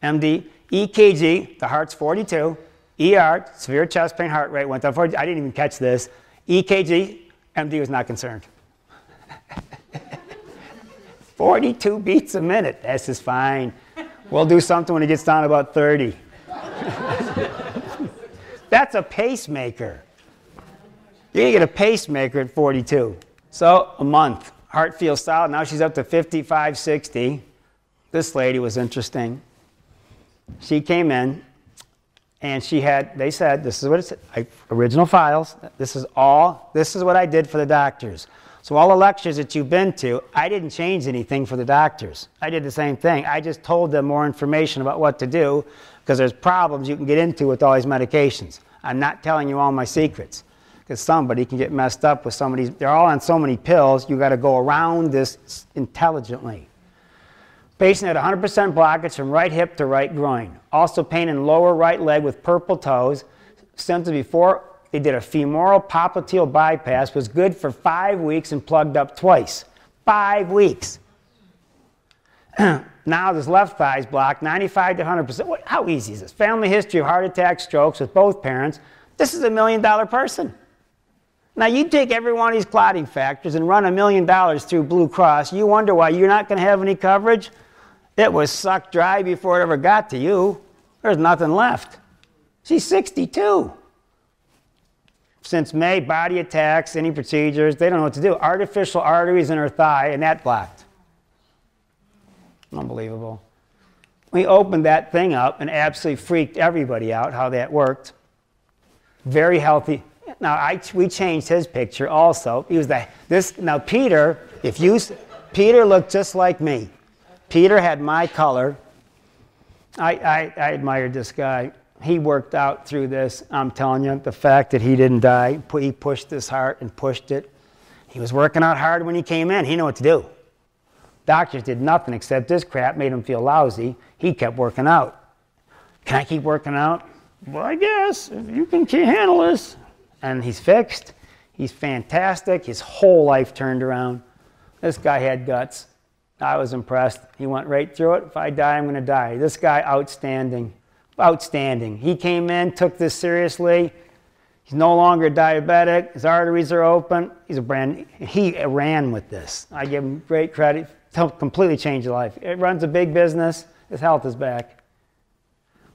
MD, EKG, the heart's 42. ER, severe chest pain, heart rate went up. I didn't even catch this. EKG, MD was not concerned. 42 beats a minute. This is fine. We'll do something when it gets down to about 30. That's a pacemaker. You're going to get a pacemaker at 42. So a month. Heart feels solid. Now she's up to 55, 60. This lady was interesting. She came in. And they said, this is what it said, original files, this is what I did for the doctors. So all the lectures that you've been to, I didn't change anything for the doctors. I did the same thing. I just told them more information about what to do because there's problems you can get into with all these medications. I'm not telling you all my secrets because somebody can get messed up with some of these. They're all on so many pills, you got to go around this intelligently. Patient had 100% blockage from right hip to right groin. Also pain in lower right leg with purple toes. Symptoms before they did a femoral popliteal bypass, was good for 5 weeks and plugged up twice. 5 weeks. Now this left thigh is blocked, 95 to 100%. How easy is this? Family history of heart attack, strokes with both parents. This is $1 million person. Now you take every one of these clotting factors and run $1 million through Blue Cross. You wonder why you're not going to have any coverage? It was sucked dry before it ever got to you. There's nothing left. She's 62. Since May, body attacks, any procedures, they don't know what to do. Artificial arteries in her thigh, and that blocked. Unbelievable. We opened that thing up and absolutely freaked everybody out how that worked. Very healthy. Now, we changed his picture also. He was now Peter, Peter looked just like me. Peter had my color. I admired this guy. He worked out through this. I'm telling you, the fact that he didn't die, he pushed his heart and pushed it. He was working out hard when he came in. He knew what to do. Doctors did nothing except this crap made him feel lousy. He kept working out. Can I keep working out? Well, I guess, if you can handle this. And he's fixed. He's fantastic. His whole life turned around. This guy had guts. I was impressed. He went right through it. If I die, I'm going to die. This guy, outstanding. Outstanding. He came in, took this seriously. He's no longer diabetic. His arteries are open. He ran with this. I give him great credit. Helped completely change his life. It runs a big business. His health is back.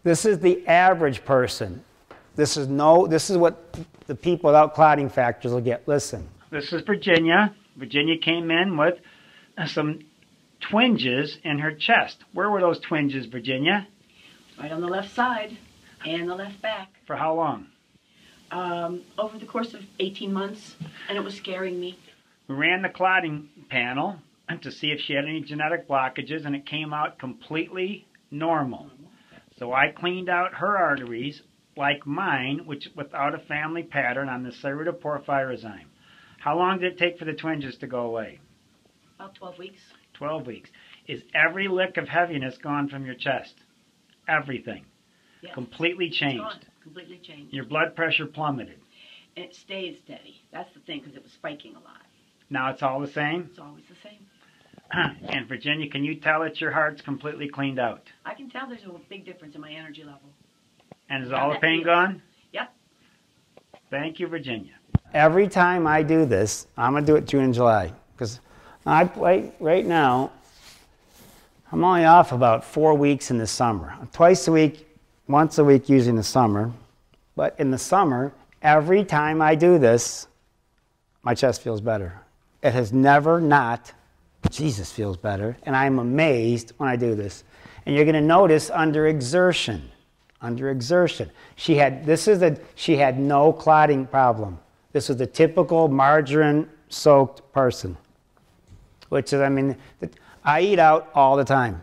This is the average person. This is what the people without clotting factors will get. Listen. This is Virginia. Virginia came in with some twinges in her chest. Where were those twinges, Virginia? Right on the left side and the left back. For how long? Over the course of 18 months, and it was scaring me. We ran the clotting panel to see if she had any genetic blockages, and it came out completely normal. So I cleaned out her arteries like mine, which without a family pattern on the cyridoporphyrozyme. How long did it take for the twinges to go away? About 12 weeks. 12 weeks. Is every lick of heaviness gone from your chest? Everything. Yes. Completely changed. It's gone. Completely changed. Your blood pressure plummeted. And it stayed steady. That's the thing, because it was spiking a lot. Now it's all the same? It's always the same. And Virginia, can you tell that your heart's completely cleaned out? I can tell there's a big difference in my energy level. And is all the pain gone? Yep. Thank you, Virginia. Every time I do this, I'm going to do it June and July. Because right now, I'm only off about 4 weeks in the summer. Twice a week, once a week usually in the summer. But in the summer, every time I do this, my chest feels better. It has never not. Jesus feels better. And I'm amazed when I do this. And you're going to notice under exertion. Under exertion. She had no clotting problem. This was a typical margarine-soaked person. Which is, I eat out all the time.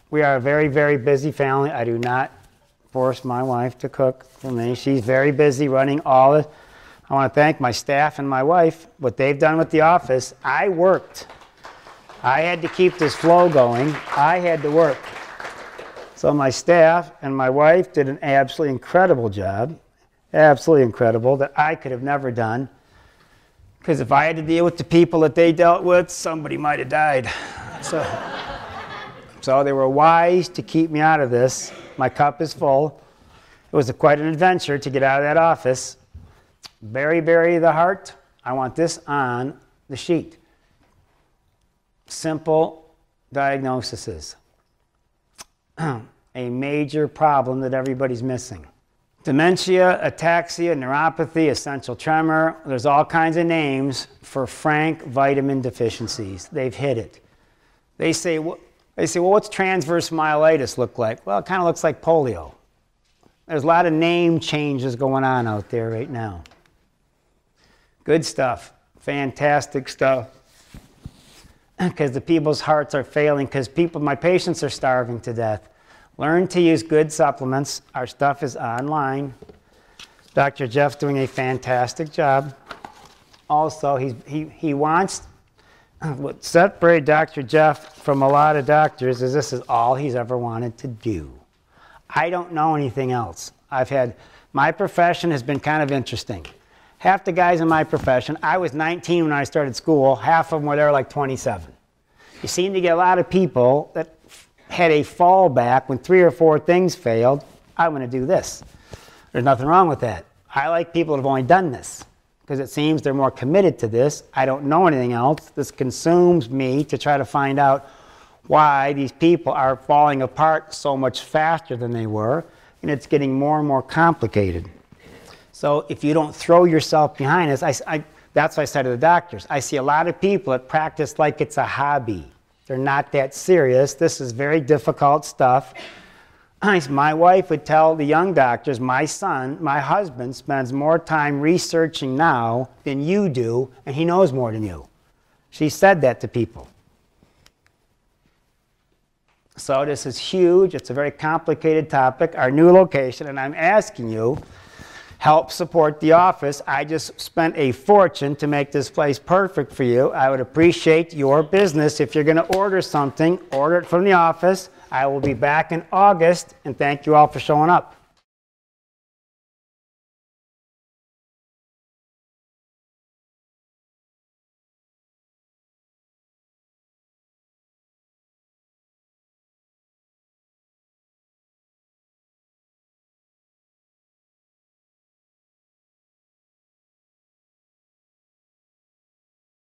We are a very, very busy family. I do not force my wife to cook for me. She's very busy running all this. I want to thank my staff and my wife. What they've done with the office, I worked. I had to keep this flow going. I had to work. So my staff and my wife did an absolutely incredible job. Absolutely incredible, that I could have never done. Because if I had to deal with the people that they dealt with, somebody might have died. So they were wise to keep me out of this. My cup is full. It was quite an adventure to get out of that office. Bury the heart. I want this on the sheet. Simple diagnoses. A major problem that everybody's missing. Dementia, ataxia, neuropathy, essential tremor. There's all kinds of names for frank vitamin deficiencies. They've hit it. They say, well, what's transverse myelitis look like? Well, it kind of looks like polio. There's a lot of name changes going on out there right now. Good stuff. Fantastic stuff. Because the people's hearts are failing, because my patients are starving to death. Learn to use good supplements. Our stuff is online. Dr. Jeff's doing a fantastic job. Also, he wants, what separated Dr. Jeff from a lot of doctors is this is all he's ever wanted to do. I don't know anything else. My profession has been kind of interesting. Half the guys in my profession, I was 19 when I started school, half of them were there like 27. You seem to get a lot of people that had a fallback when 3 or 4 things failed. I'm going to do this. There's nothing wrong with that. I like people that have only done this because it seems they're more committed to this. I don't know anything else. This consumes me to try to find out why these people are falling apart so much faster than they were, and it's getting more and more complicated. So if you don't throw yourself behind this, that's what I said to the doctors. I see a lot of people that practice like it's a hobby. They're not that serious. This is very difficult stuff. My wife would tell the young doctors, my husband spends more time researching now than you do, and he knows more than you. She said that to people. So this is huge. It's a very complicated topic, our new location, and I'm asking you, help support the office. I just spent a fortune to make this place perfect for you. I would appreciate your business. If you're going to order something, order it from the office. I will be back in August, and thank you all for showing up.